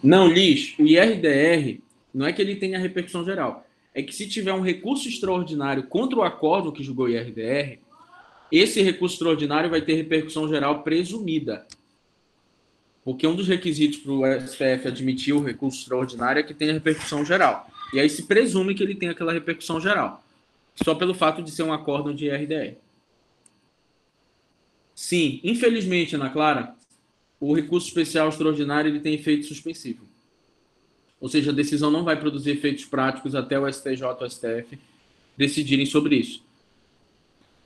Não, Liz, o IRDR não é que ele tenha repercussão geral. É que se tiver um recurso extraordinário contra o acórdão que julgou o IRDR, esse recurso extraordinário vai ter repercussão geral presumida. Porque um dos requisitos para o STF admitir o recurso extraordinário é que tenha repercussão geral. E aí se presume que ele tem aquela repercussão geral. Só pelo fato de ser um acórdão de IRDR. Sim, infelizmente, Ana Clara, o recurso especial extraordinário ele tem efeito suspensivo. Ou seja, a decisão não vai produzir efeitos práticos até o STJ ou o STF decidirem sobre isso.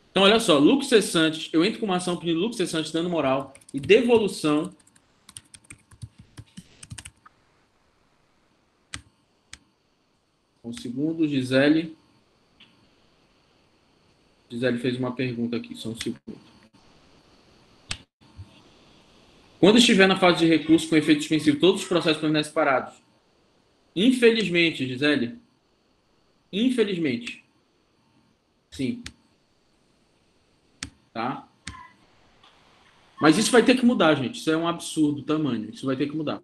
Então, olha só, lucros cessantes, eu entro com uma ação pedindo lucros cessantes, dano moral e devolução. Um segundo, Gisele. Gisele fez uma pergunta aqui, só um segundo. Quando estiver na fase de recurso com efeito suspensivo, todos os processos permanecem parados. Infelizmente, Gisele. Infelizmente. Sim. Tá? Mas isso vai ter que mudar, gente. Isso é um absurdo tamanho. Isso vai ter que mudar.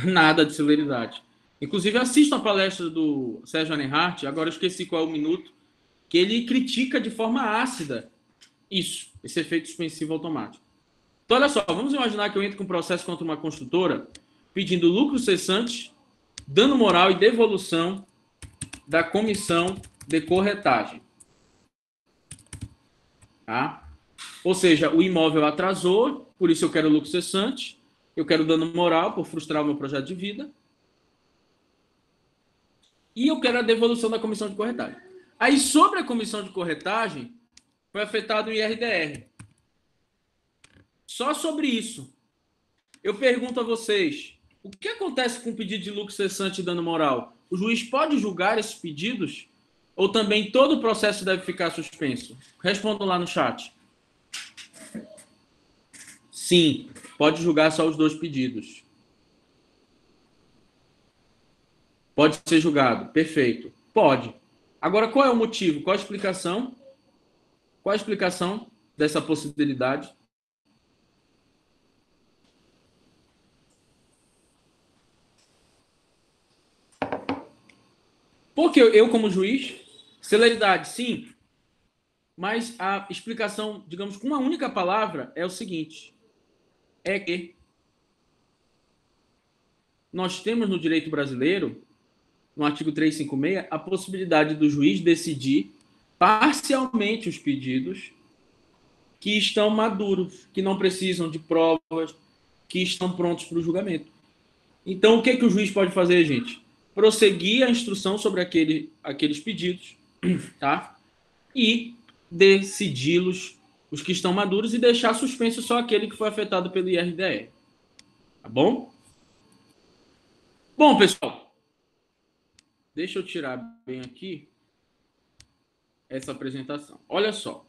Nada de celeridade. Inclusive, assista a palestra do Sérgio Anenhart, agora eu esqueci qual é o minuto, que ele critica de forma ácida isso, esse efeito suspensivo automático. Então, olha só, vamos imaginar que eu entro com um processo contra uma construtora pedindo lucros cessantes, dano moral e devolução da comissão de corretagem. Tá? Ou seja, o imóvel atrasou, por isso eu quero lucro cessante, eu quero dano moral por frustrar o meu projeto de vida, e eu quero a devolução da comissão de corretagem. Aí, sobre a comissão de corretagem, foi afetado o IRDR. Só sobre isso. Eu pergunto a vocês, o que acontece com o pedido de lucro cessante e dano moral? O juiz pode julgar esses pedidos? Ou também todo o processo deve ficar suspenso? Respondam lá no chat. Sim, pode julgar só os dois pedidos. Pode ser julgado. Perfeito. Pode. Agora, qual é o motivo? Qual a explicação? Qual a explicação dessa possibilidade? Porque eu como juiz, celeridade, sim. Mas a explicação, digamos, com uma única palavra, é o seguinte. É que nós temos no direito brasileiro, no artigo 356, a possibilidade do juiz decidir parcialmente os pedidos que estão maduros, que não precisam de provas, que estão prontos para o julgamento. Então, o que o juiz pode fazer, gente? Prosseguir a instrução sobre aqueles pedidos, tá? E decidi-los, os que estão maduros, e deixar suspenso só aquele que foi afetado pelo IRDR. Tá bom? Bom, pessoal, deixa eu tirar bem aqui essa apresentação. Olha só,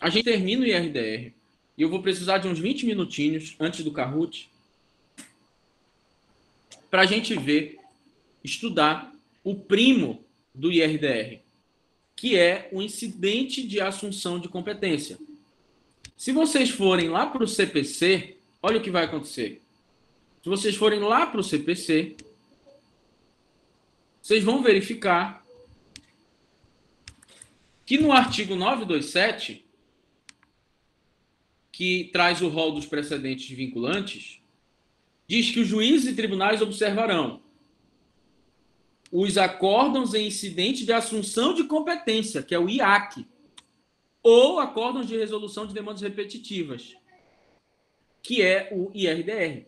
a gente termina o IRDR e eu vou precisar de uns 20 minutinhos antes do Kahoot para a gente ver, estudar o primo do IRDR, que é o incidente de assunção de competência. Se vocês forem lá para o CPC, olha o que vai acontecer. Se vocês forem lá para o CPC, vocês vão verificar que no artigo 927, que traz o rol dos precedentes vinculantes, diz que os juízes e tribunais observarão os acórdãos em incidente de assunção de competência, que é o IAC, ou acórdãos de resolução de demandas repetitivas, que é o IRDR.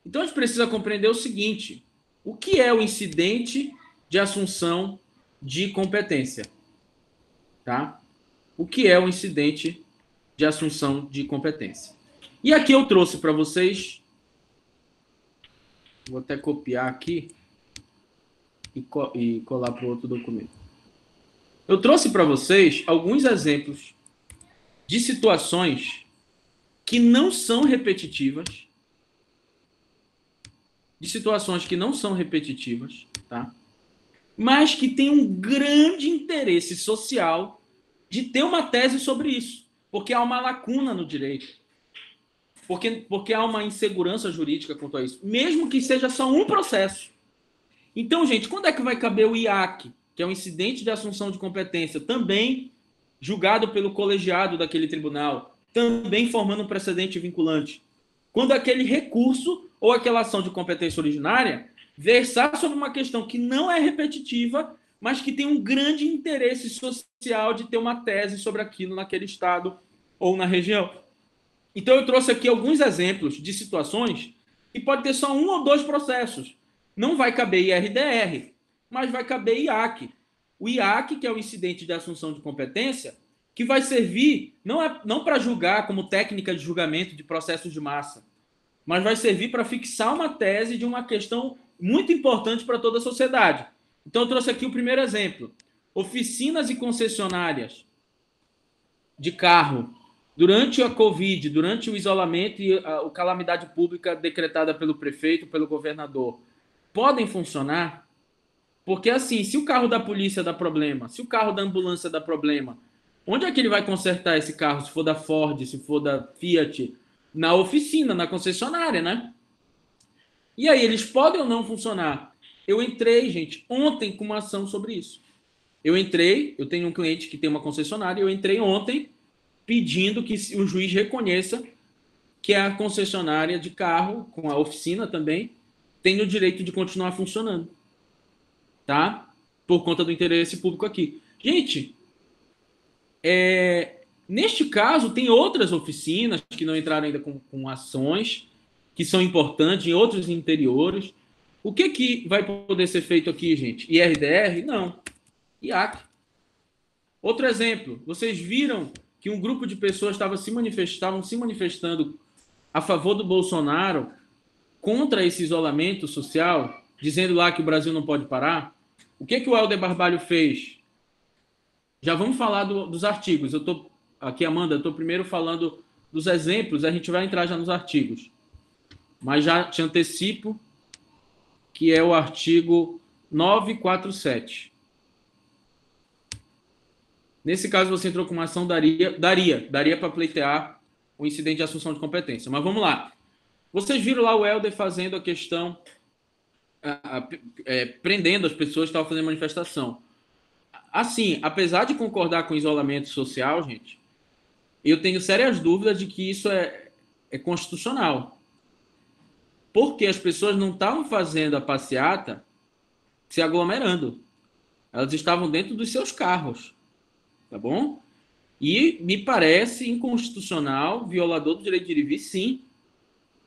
Então, a gente precisa compreender o seguinte: o que é o incidente de assunção de competência? Tá? O que é o incidente de assunção de competência? E aqui eu trouxe para vocês, vou até copiar aqui, e colar para o outro documento. Eu trouxe para vocês alguns exemplos de situações que não são repetitivas, tá? Mas que têm um grande interesse social de ter uma tese sobre isso, porque há uma lacuna no direito, porque há uma insegurança jurídica quanto a isso, mesmo que seja só um processo. Então, gente, quando é que vai caber o IAC, que é um incidente de assunção de competência, também julgado pelo colegiado daquele tribunal, também formando um precedente vinculante? Quando aquele recurso ou aquela ação de competência originária versar sobre uma questão que não é repetitiva, mas que tem um grande interesse social de ter uma tese sobre aquilo naquele estado ou na região. Então, eu trouxe aqui alguns exemplos de situações que pode ter só um ou dois processos. Não vai caber IRDR, mas vai caber IAC. O IAC, que é o incidente de assunção de competência, que vai servir não para julgar como técnica de julgamento de processos de massa, mas vai servir para fixar uma tese de uma questão muito importante para toda a sociedade. Então, eu trouxe aqui o primeiro exemplo. Oficinas e concessionárias de carro, durante a Covid, durante o isolamento e a calamidade pública decretada pelo prefeito, pelo governador, podem funcionar? Porque, assim, se o carro da polícia dá problema, se o carro da ambulância dá problema, onde é que ele vai consertar esse carro? Se for da Ford, se for da Fiat? Na oficina, na concessionária, né? E aí, eles podem ou não funcionar? Eu entrei, gente, ontem com uma ação sobre isso. Eu tenho um cliente que tem uma concessionária, eu entrei ontem pedindo que o juiz reconheça que a concessionária de carro, com a oficina também, tem o direito de continuar funcionando. Tá? Por conta do interesse público aqui. Gente, neste caso, tem outras oficinas que não entraram ainda com ações, que são importantes, em outros interiores. O que vai poder ser feito aqui, gente? IRDR? Não. IAC. Outro exemplo, vocês viram que um grupo de pessoas estavam se manifestando a favor do Bolsonaro contra esse isolamento social, dizendo lá que o Brasil não pode parar? O que o Helder Barbalho fez? Já vamos falar dos artigos. Aqui, Amanda, eu estou primeiro falando dos exemplos, a gente vai entrar já nos artigos. Mas já te antecipo que é o artigo 947. Nesse caso, você entrou com uma ação, daria para pleitear o incidente de assunção de competência. Mas vamos lá. Vocês viram lá o Helder fazendo a questão, prendendo as pessoas que estavam fazendo manifestação. Assim, apesar de concordar com o isolamento social, gente, eu tenho sérias dúvidas de que isso é constitucional. Porque as pessoas não estavam fazendo a passeata se aglomerando. Elas estavam dentro dos seus carros. Tá bom? E me parece inconstitucional, violador do direito de ir e vir, sim,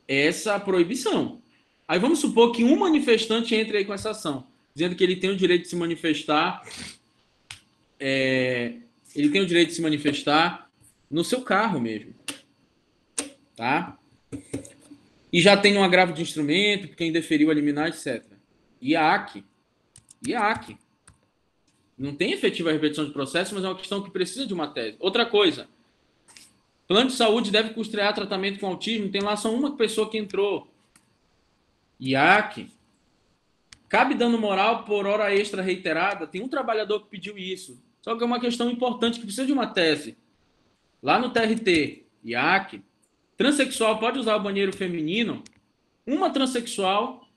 essa proibição. Aí vamos supor que um manifestante entre aí com essa ação, dizendo que ele tem o direito de se manifestar, no seu carro mesmo. Tá? E já tem um agravo de instrumento, porque indeferiu a liminar, etc. IAC. Não tem efetiva repetição de processo, mas é uma questão que precisa de uma tese. Outra coisa, plano de saúde deve custear tratamento com autismo, tem lá só uma pessoa que entrou. IAC. Cabe dano moral por hora extra reiterada, tem um trabalhador que pediu isso. Só que é uma questão importante que precisa de uma tese. Lá no TRT, IAC. Transsexual pode usar o banheiro feminino? Uma transexual...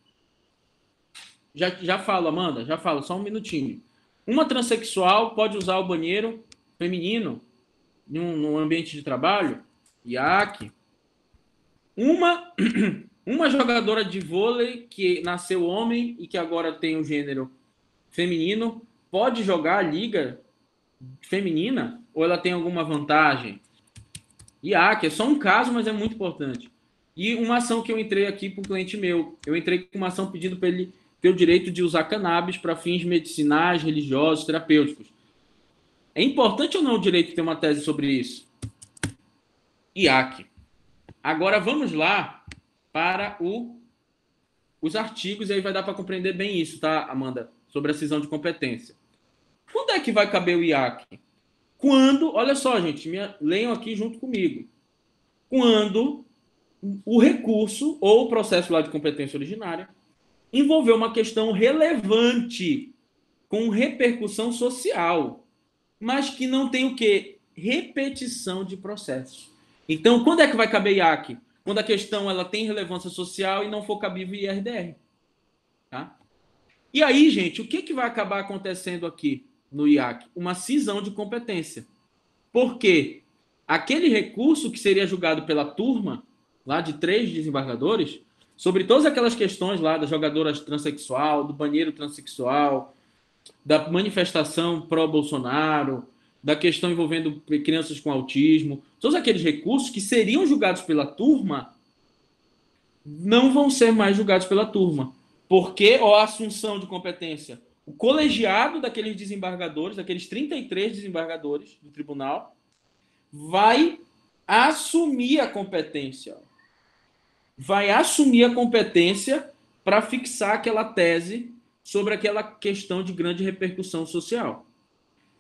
Já falo, Amanda, só um minutinho. Uma transexual pode usar o banheiro feminino num ambiente de trabalho? IAC. Uma jogadora de vôlei que nasceu homem e que agora tem o gênero feminino pode jogar a liga feminina? Ou ela tem alguma vantagem? IAC, é só um caso, mas é muito importante. E uma ação que eu entrei aqui para um cliente meu. Eu entrei com uma ação pedindo para ele ter o direito de usar cannabis para fins medicinais, religiosos, terapêuticos. É importante ou não o direito de ter uma tese sobre isso? IAC. Agora vamos lá para os artigos, e aí vai dar para compreender bem isso, tá, Amanda? sobre a cisão de competência. Quando é que vai caber o IAC? Quando, olha só, gente, leiam aqui junto comigo. Quando o recurso ou o processo lá de competência originária envolveu uma questão relevante com repercussão social, mas que não tem o quê? Repetição de processo. Então, quando é que vai caber IAC? Quando a questão ela tem relevância social e não for cabível IRDR. Tá? E aí, gente, o que vai acabar acontecendo aqui no IAC? Uma cisão de competência. Por quê? Aquele recurso que seria julgado pela turma, lá de 3 desembargadores, sobre todas aquelas questões lá da jogadora transexual, do banheiro transexual, da manifestação pró-Bolsonaro, da questão envolvendo crianças com autismo, todos aqueles recursos que seriam julgados pela turma não vão ser mais julgados pela turma. Porque, ó, a assunção de competência, o colegiado daqueles desembargadores, daqueles 33 desembargadores do tribunal, vai assumir a competência. Vai assumir a competência para fixar aquela tese sobre aquela questão de grande repercussão social.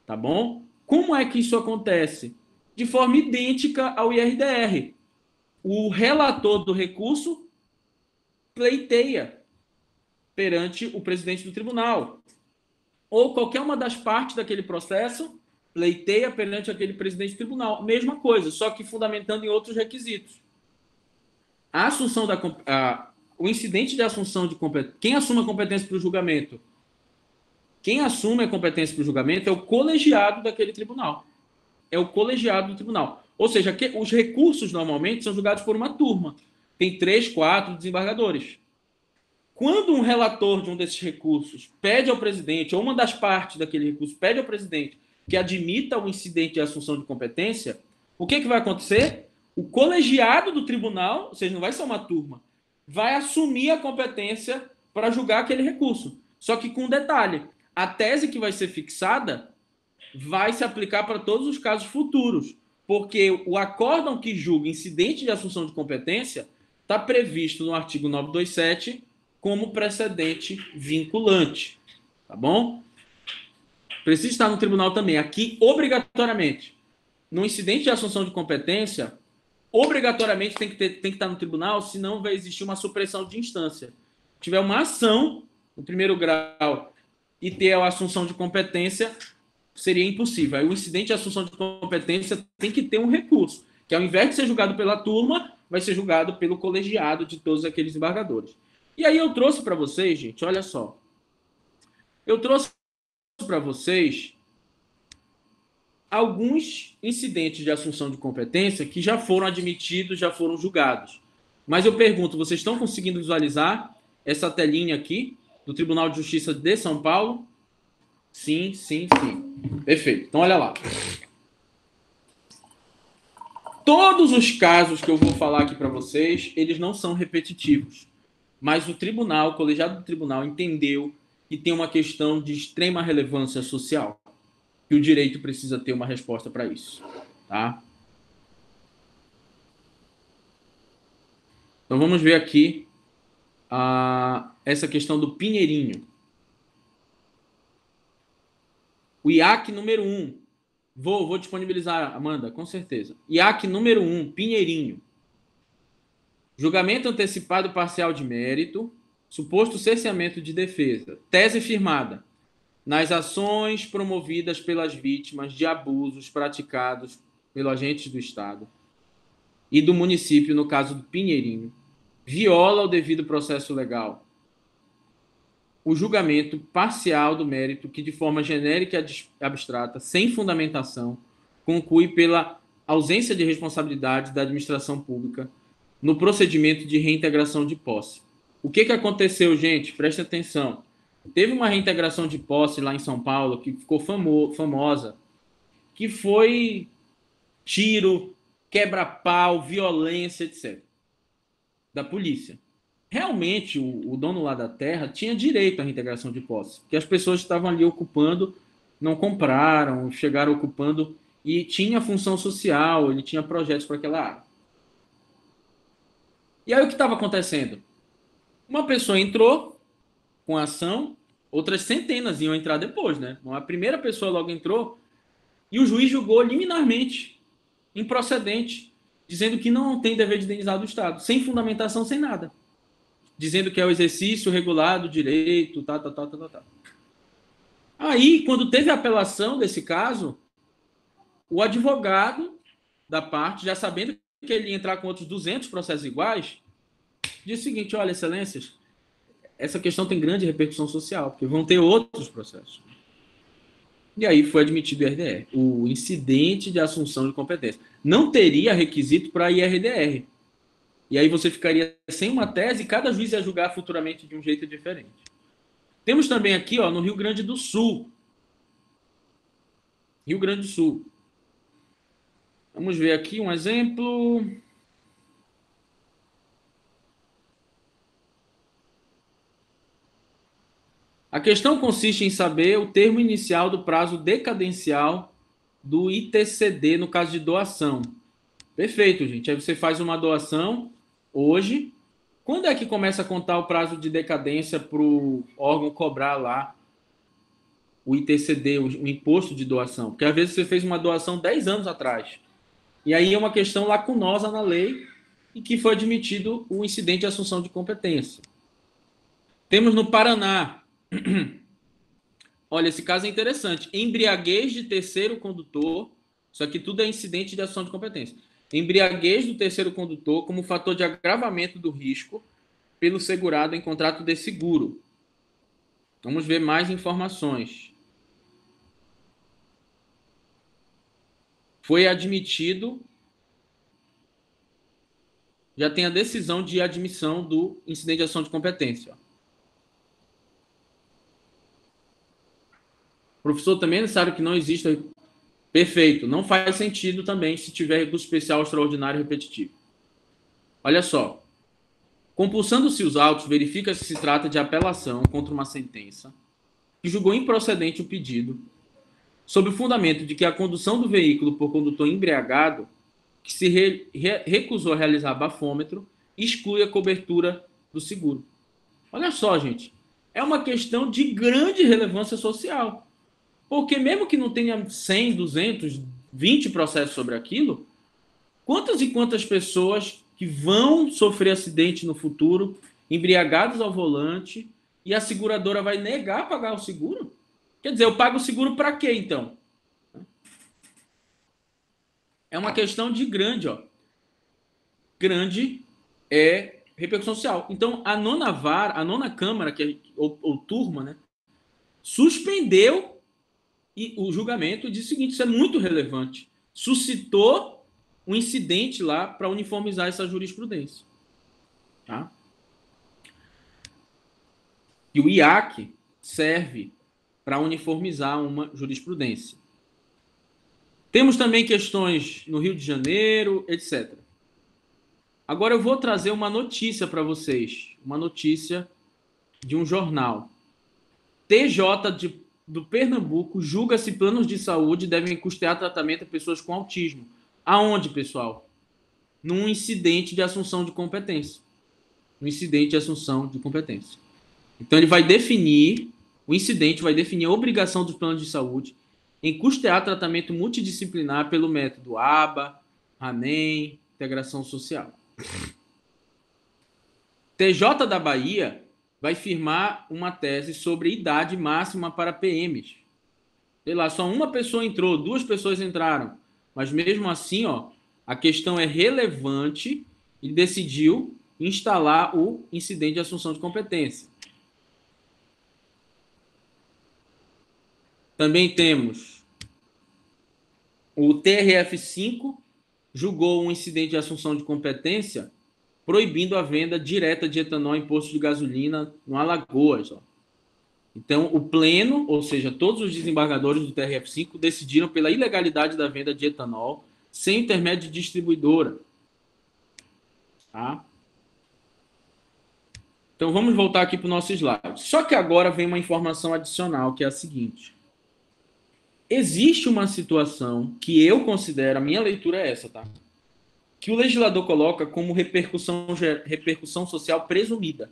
Tá bom? Como é que isso acontece? De forma idêntica ao IRDR. O relator do recurso pleiteia perante o presidente do tribunal. Ou qualquer uma das partes daquele processo pleiteia perante aquele presidente do tribunal. Mesma coisa, só que fundamentando em outros requisitos. A assunção o incidente de assunção de competência. Quem assume a competência para o julgamento? Quem assume a competência para o julgamento é o colegiado daquele tribunal. É o colegiado do tribunal. Ou seja, os recursos normalmente são julgados por uma turma. Tem 3, 4 desembargadores. Quando um relator de um desses recursos pede ao presidente, ou uma das partes daquele recurso pede ao presidente que admita o incidente de assunção de competência, o que vai acontecer? O colegiado do tribunal, ou seja, não vai ser uma turma, vai assumir a competência para julgar aquele recurso. Só que com um detalhe, a tese que vai ser fixada vai se aplicar para todos os casos futuros, porque o acórdão que julga incidente de assunção de competência está previsto no artigo 927 como precedente vinculante, tá bom? Precisa estar no tribunal também, aqui obrigatoriamente. No incidente de assunção de competência, obrigatoriamente tem que estar no tribunal, senão vai existir uma supressão de instância. Se tiver uma ação no primeiro grau e ter a assunção de competência, seria impossível. Aí o incidente de assunção de competência tem que ter um recurso, que ao invés de ser julgado pela turma, vai ser julgado pelo colegiado de todos aqueles embargadores. E aí eu trouxe para vocês, gente, olha só. Eu trouxe para vocês alguns incidentes de assunção de competência que já foram admitidos, já foram julgados. Mas eu pergunto, vocês estão conseguindo visualizar essa telinha aqui do Tribunal de Justiça de São Paulo? Sim, sim, sim. Perfeito. Então, olha lá. Todos os casos que eu vou falar aqui para vocês, eles não são repetitivos. Mas o tribunal, o colegiado do tribunal, entendeu que tem uma questão de extrema relevância social. Que o direito precisa ter uma resposta para isso. Tá? Então, vamos ver aqui essa questão do Pinheirinho. O IAC número 1. Vou disponibilizar, Amanda, com certeza. IAC número 1, Pinheirinho. Julgamento antecipado parcial de mérito, suposto cerceamento de defesa. Tese firmada. Nas ações promovidas pelas vítimas de abusos praticados pelos agentes do Estado e do município, no caso do Pinheirinho, viola o devido processo legal. O julgamento parcial do mérito, que de forma genérica e abstrata, sem fundamentação, conclui pela ausência de responsabilidade da administração pública no procedimento de reintegração de posse. O que aconteceu, gente? Preste atenção. Teve uma reintegração de posse lá em São Paulo que ficou famosa, que foi tiro, quebra-pau, violência, etc. da polícia. Realmente, o dono lá da terra tinha direito à reintegração de posse, que as pessoas estavam ali ocupando, não compraram, chegaram ocupando, e tinha função social, ele tinha projetos para aquela área. E aí o que estava acontecendo? Uma pessoa entrou com a ação Outras centenas iam entrar depois, né? A primeira pessoa logo entrou e o juiz julgou liminarmente, improcedente, dizendo que não tem dever de indenizar do Estado, sem fundamentação, sem nada. Dizendo que é o exercício regular do direito, tá. Aí, quando teve a apelação desse caso, o advogado da parte, já sabendo que ele ia entrar com outros 200 processos iguais, disse o seguinte: olha, excelências, essa questão tem grande repercussão social, porque vão ter outros processos. E aí foi admitido o IRDR, o incidente de assunção de competência. Não teria requisito para IRDR. E aí você ficaria sem uma tese e cada juiz ia julgar futuramente de um jeito diferente. Temos também aqui, no Rio Grande do Sul. Rio Grande do Sul. Vamos ver aqui um exemplo. A questão consiste em saber o termo inicial do prazo decadencial do ITCD no caso de doação. Perfeito, gente. Aí você faz uma doação hoje. Quando é que começa a contar o prazo de decadência para o órgão cobrar lá o ITCD, o imposto de doação? Porque às vezes você fez uma doação 10 anos atrás. E aí é uma questão lacunosa na lei e que foi admitido o incidente de assunção de competência. Temos no Paraná. Olha, esse caso é interessante. Embriaguez de terceiro condutor. Isso aqui tudo é incidente de assunção de competência. Embriaguez do terceiro condutor como fator de agravamento do risco pelo segurado em contrato de seguro. Vamos ver mais informações. Foi admitido, já tem a decisão de admissão do incidente de ação de competência. Professor, também é necessário que não exista... Perfeito. Não faz sentido também se tiver recurso especial extraordinário repetitivo. Olha só. Compulsando-se os autos, verifica se trata de apelação contra uma sentença que julgou improcedente o pedido, sob o fundamento de que a condução do veículo por condutor embriagado, que se recusou a realizar bafômetro, exclui a cobertura do seguro. Olha só, gente. É uma questão de grande relevância social. Porque mesmo que não tenha 100, 200, 20 processos sobre aquilo, quantas e quantas pessoas que vão sofrer acidente no futuro, embriagados ao volante, e a seguradora vai negar pagar o seguro? Quer dizer, eu pago o seguro para quê, então? É uma questão de grande, grande repercussão social. Então, a nona Câmara, que ou turma, né, suspendeu o julgamento e disse o seguinte: isso é muito relevante. Suscitou um incidente lá para uniformizar essa jurisprudência. Tá? E o IAC serve para uniformizar uma jurisprudência. Temos também questões no Rio de Janeiro, etc. Agora eu vou trazer uma notícia para vocês. Uma notícia de um jornal. TJ do Pernambuco julga se planos de saúde devem custear tratamento a pessoas com autismo. Aonde, pessoal? Num incidente de assunção de competência. Um incidente de assunção de competência. Então, ele vai definir, o incidente vai definir a obrigação dos planos de saúde em custear tratamento multidisciplinar pelo método ABA, ANEM, integração social. TJ da Bahia vai firmar uma tese sobre idade máxima para PMs. Sei lá, só uma pessoa entrou, 2 pessoas entraram. Mas mesmo assim, a questão é relevante e decidiu instalar o incidente de assunção de competência. Também temos o TRF5 julgou um incidente de assunção de competência proibindo a venda direta de etanol em postos de gasolina no Alagoas. Então, o pleno, ou seja, todos os desembargadores do TRF5 decidiram pela ilegalidade da venda de etanol sem intermédio de distribuidora. Tá? Então, vamos voltar aqui para o nosso slide. Só que agora vem uma informação adicional, que é a seguinte. Existe uma situação que eu considero, a minha leitura é essa, tá? Que o legislador coloca como repercussão social presumida,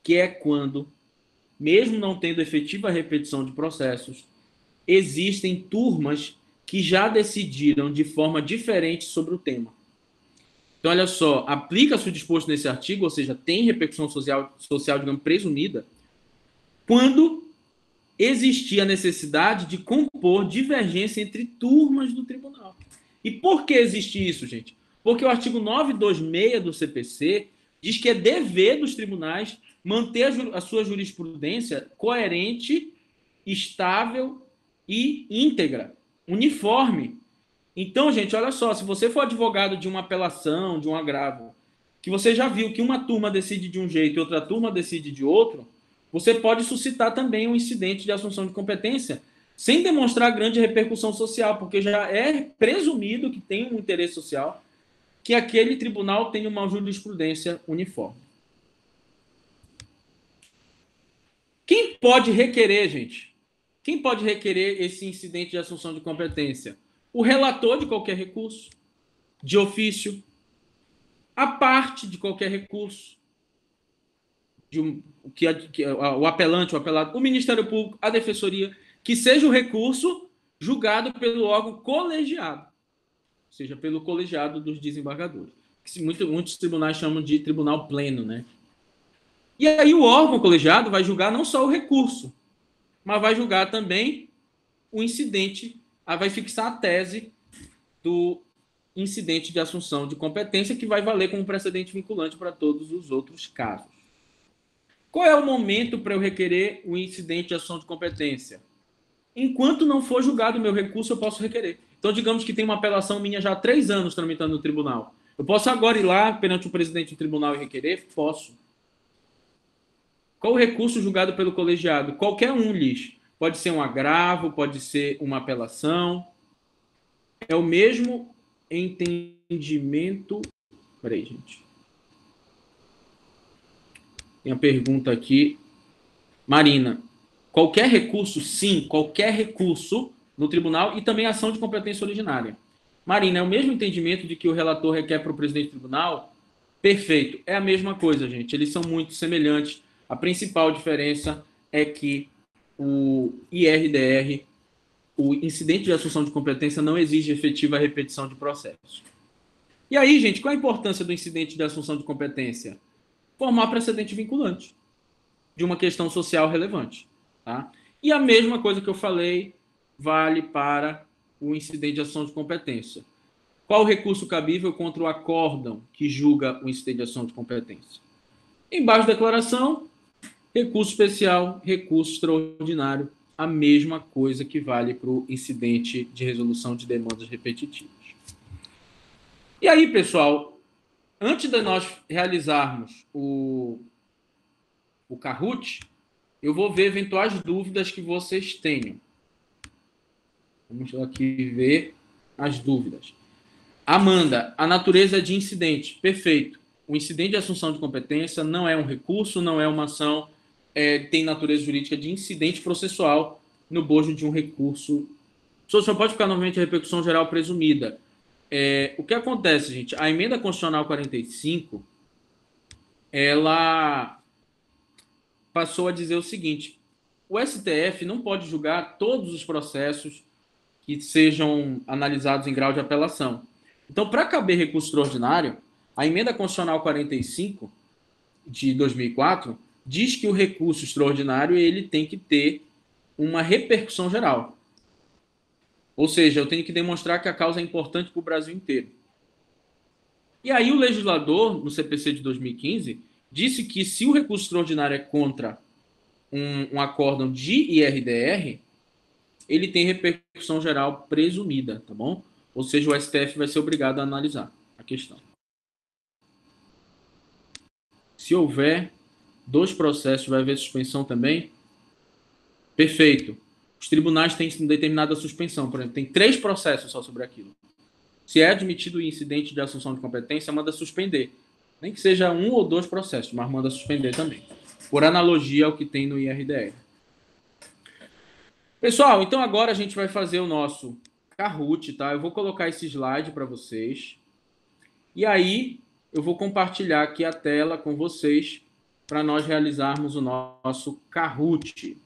que é quando mesmo não tendo efetiva repetição de processos, existem turmas que já decidiram de forma diferente sobre o tema. Então, olha só, aplica-se o disposto nesse artigo, ou seja, tem repercussão social, digamos, presumida, quando existia a necessidade de compor divergência entre turmas do tribunal. E por que existe isso, gente? Porque o artigo 926 do CPC diz que é dever dos tribunais manter a sua jurisprudência coerente, estável e íntegra, uniforme. Então, gente, olha só, se você for advogado de uma apelação, de um agravo, que você já viu que uma turma decide de um jeito e outra turma decide de outro, você pode suscitar também um incidente de assunção de competência sem demonstrar grande repercussão social, porque já é presumido que tem um interesse social, que aquele tribunal tenha uma jurisprudência uniforme. Quem pode requerer, gente? Quem pode requerer esse incidente de assunção de competência? O relator de qualquer recurso, de ofício, a parte de qualquer recurso, o apelante, o apelado, o Ministério Público, a Defensoria, que seja o recurso julgado pelo órgão colegiado, ou seja, pelo colegiado dos desembargadores, que muitos tribunais chamam de tribunal pleno, né? E aí o órgão colegiado vai julgar não só o recurso, mas vai julgar também o incidente, vai fixar a tese do incidente de assunção de competência, que vai valer como precedente vinculante para todos os outros casos. Qual é o momento para eu requerer o incidente de assunção de competência? Enquanto não for julgado o meu recurso, eu posso requerer. Então, digamos que tem uma apelação minha já há 3 anos tramitando no tribunal. Eu posso agora ir lá perante o presidente do tribunal e requerer? Posso. Qual o recurso julgado pelo colegiado? Qualquer um, lhes. Pode ser um agravo, pode ser uma apelação. É o mesmo entendimento. Peraí, gente. Tem a pergunta aqui. Marina, qualquer recurso, sim, qualquer recurso no tribunal e também ação de competência originária. Marina, é o mesmo entendimento de que o relator requer para o presidente do tribunal? Perfeito. É a mesma coisa, gente. Eles são muito semelhantes. A principal diferença é que o IRDR, o incidente de assunção de competência, não exige efetiva repetição de processos. E aí, gente, qual a importância do incidente de assunção de competência? Formar precedente vinculante de uma questão social relevante. Tá? E a mesma coisa que eu falei vale para o incidente de ação de competência. Qual o recurso cabível contra o acórdão que julga o incidente de ação de competência? Embaixo da declaração, recurso especial, recurso extraordinário, a mesma coisa que vale para o incidente de resolução de demandas repetitivas. E aí, pessoal, antes de nós realizarmos o Kahoot, eu vou ver eventuais dúvidas que vocês tenham. Vamos aqui ver as dúvidas. Amanda, a natureza de incidente. Perfeito. O incidente de assunção de competência não é um recurso, não é uma ação, tem natureza jurídica de incidente processual no bojo de um recurso. Só pode ficar novamente a repercussão geral presumida. O que acontece, gente? A emenda constitucional 45, ela passou a dizer o seguinte: o STF não pode julgar todos os processos que sejam analisados em grau de apelação. Então, para caber recurso extraordinário, a emenda constitucional 45 de 2004 diz que o recurso extraordinário ele tem que ter uma repercussão geral. Ou seja, eu tenho que demonstrar que a causa é importante para o Brasil inteiro. E aí o legislador, no CPC de 2015, disse que se o recurso extraordinário é contra um acórdão de IRDR, ele tem repercussão geral presumida, tá bom? Ou seja, o STF vai ser obrigado a analisar a questão. Se houver 2 processos, vai haver suspensão também? Perfeito. Os tribunais têm determinada suspensão, por exemplo, tem 3 processos só sobre aquilo. Se é admitido o incidente de assunção de competência, manda suspender. Nem que seja 1 ou 2 processos, mas manda suspender também. Por analogia ao que tem no IRDR. Pessoal, então agora a gente vai fazer o nosso Kahoot, tá? Eu vou colocar esse slide para vocês. E aí, eu vou compartilhar aqui a tela com vocês para nós realizarmos o nosso Kahoot.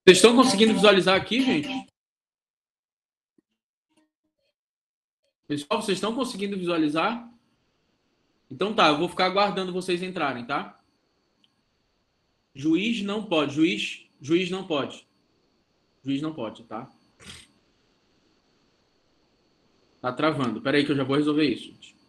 Vocês estão conseguindo visualizar aqui, gente? Pessoal, vocês estão conseguindo visualizar? Então tá, eu vou ficar aguardando vocês entrarem, tá? Juiz não pode, juiz não pode. Juiz não pode, tá? Tá travando. Pera aí que eu já vou resolver isso, gente.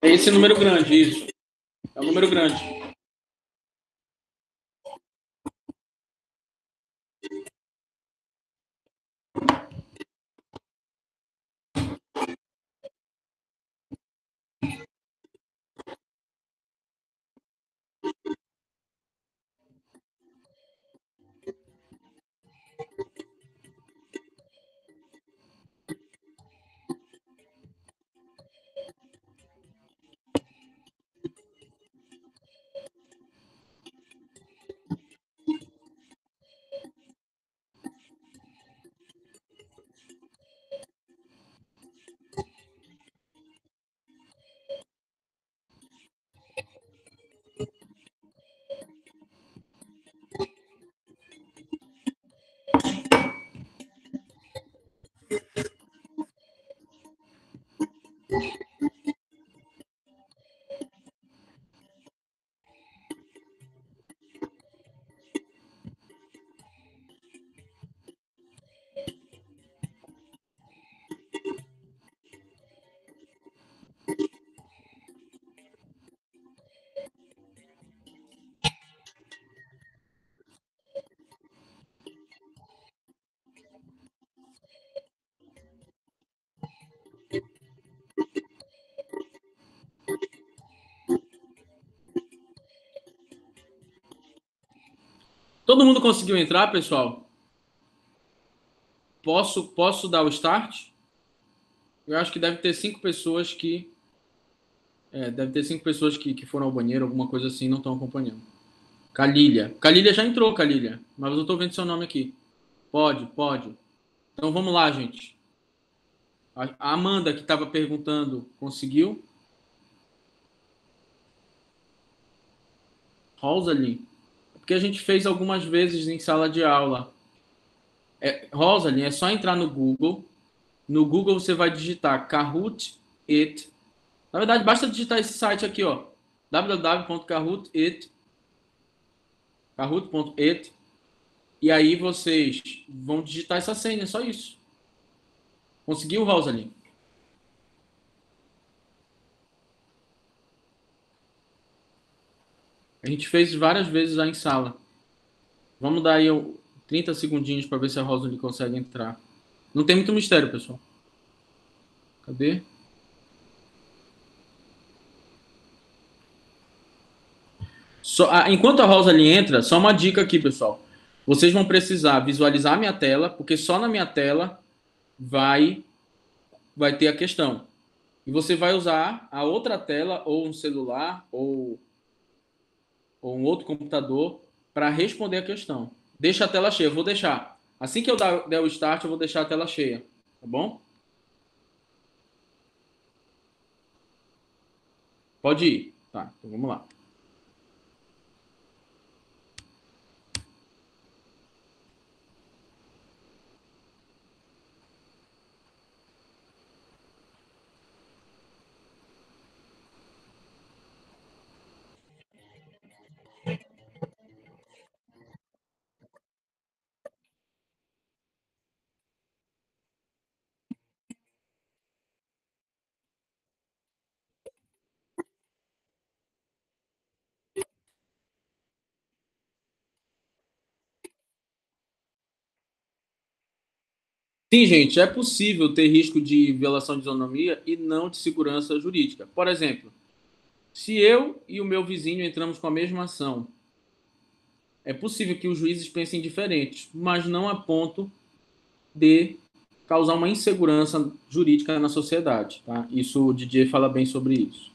É esse número grande, isso. É um número grande. Todo mundo conseguiu entrar, pessoal? Posso dar o start? Eu acho que deve ter 5 pessoas que... deve ter 5 pessoas que foram ao banheiro, alguma coisa assim, não estão acompanhando. Calília. Calília já entrou, Calília. Mas eu estou vendo seu nome aqui. Pode, pode. Então vamos lá, gente. A Amanda, que estava perguntando, conseguiu? Rosalie. Porque a gente fez algumas vezes em sala de aula. Rosalie, é só entrar no Google. No Google você vai digitar Kahoot It. Na verdade, basta digitar esse site aqui, ó. www.kahootit, kahoot.it. E aí vocês vão digitar essa senha, só isso. Conseguiu, Rosalie? A gente fez várias vezes já em sala. Vamos dar aí 30 segundinhos para ver se a Rosalie consegue entrar. Não tem muito mistério, pessoal. Cadê? Enquanto a Rosalie entra, só uma dica aqui, pessoal. Vocês vão precisar visualizar a minha tela, porque só na minha tela vai ter a questão. E você vai usar a outra tela, ou um celular, ou um outro computador, para responder a questão. Deixa a tela cheia. Eu vou deixar. Assim que eu der o start, eu vou deixar a tela cheia. Tá bom? Pode ir. Tá, então vamos lá. Sim, gente, é possível ter risco de violação de isonomia e não de segurança jurídica. Por exemplo, se eu e o meu vizinho entramos com a mesma ação, é possível que os juízes pensem diferentes, mas não a ponto de causar uma insegurança jurídica na sociedade. Tá? Isso o Didier fala bem sobre isso.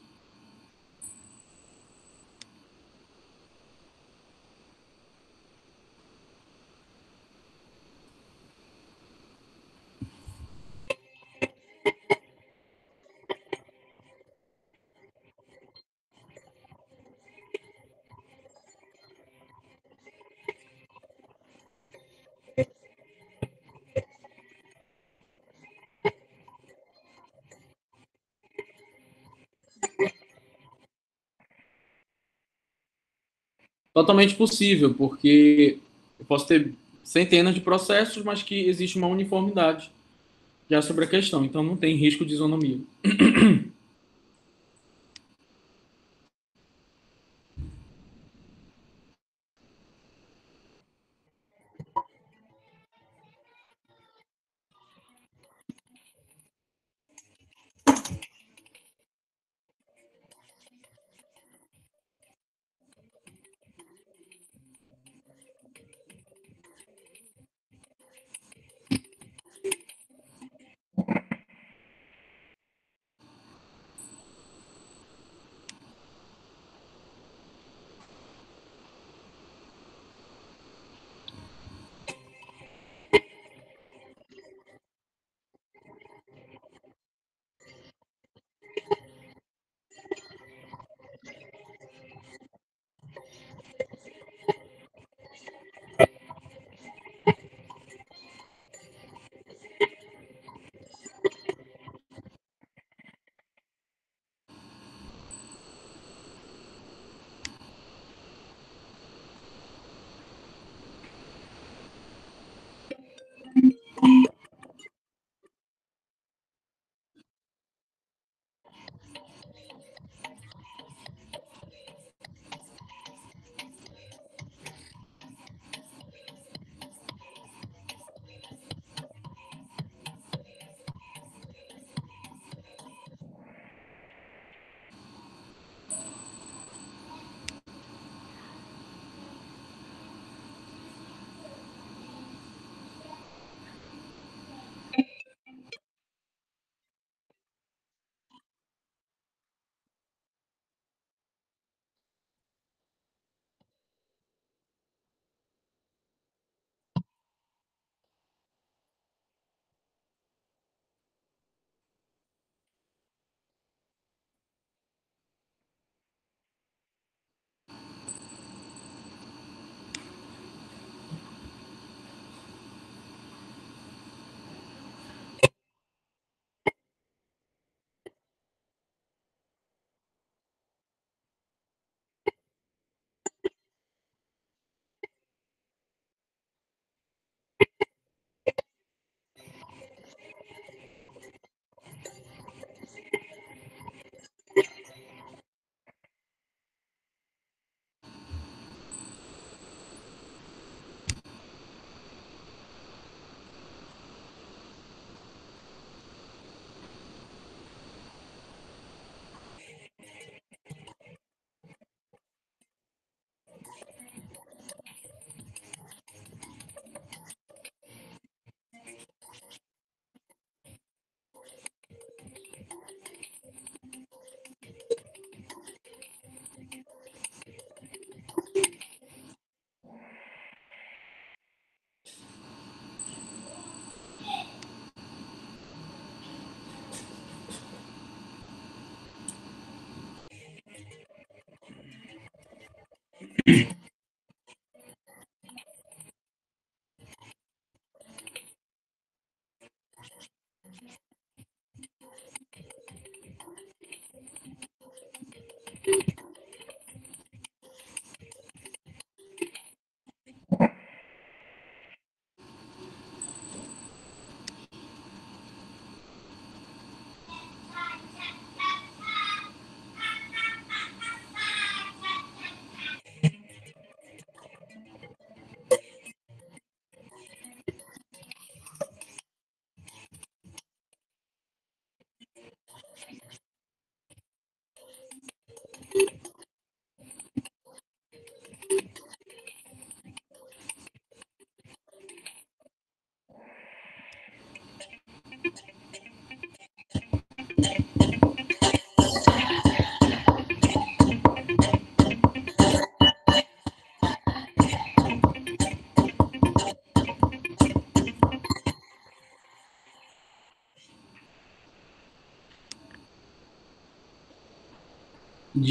Totalmente possível, porque eu posso ter centenas de processos, mas que existe uma uniformidade já sobre a questão, então não tem risco de isonomia.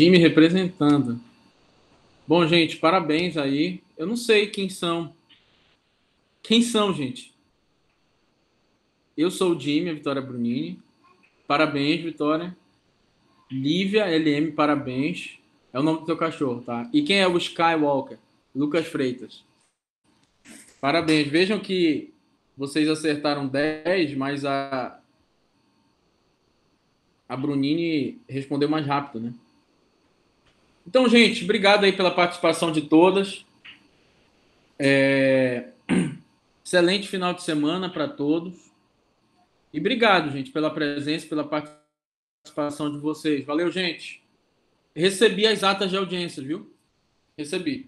Jimmy representando. Bom, gente, parabéns aí. Eu não sei quem são. Quem são, gente? Eu sou o Jimmy, a Vitória Brunini. Parabéns, Vitória. Lívia LM, parabéns. É o nome do teu cachorro, tá? E quem é o Skywalker? Lucas Freitas. Parabéns. Vejam que vocês acertaram 10, mas a Brunini respondeu mais rápido, né? Então, gente, obrigado aí pela participação de todas. Excelente final de semana para todos. E obrigado, gente, pela presença, pela participação de vocês. Valeu, gente. Recebi as atas de audiência, viu? Recebi.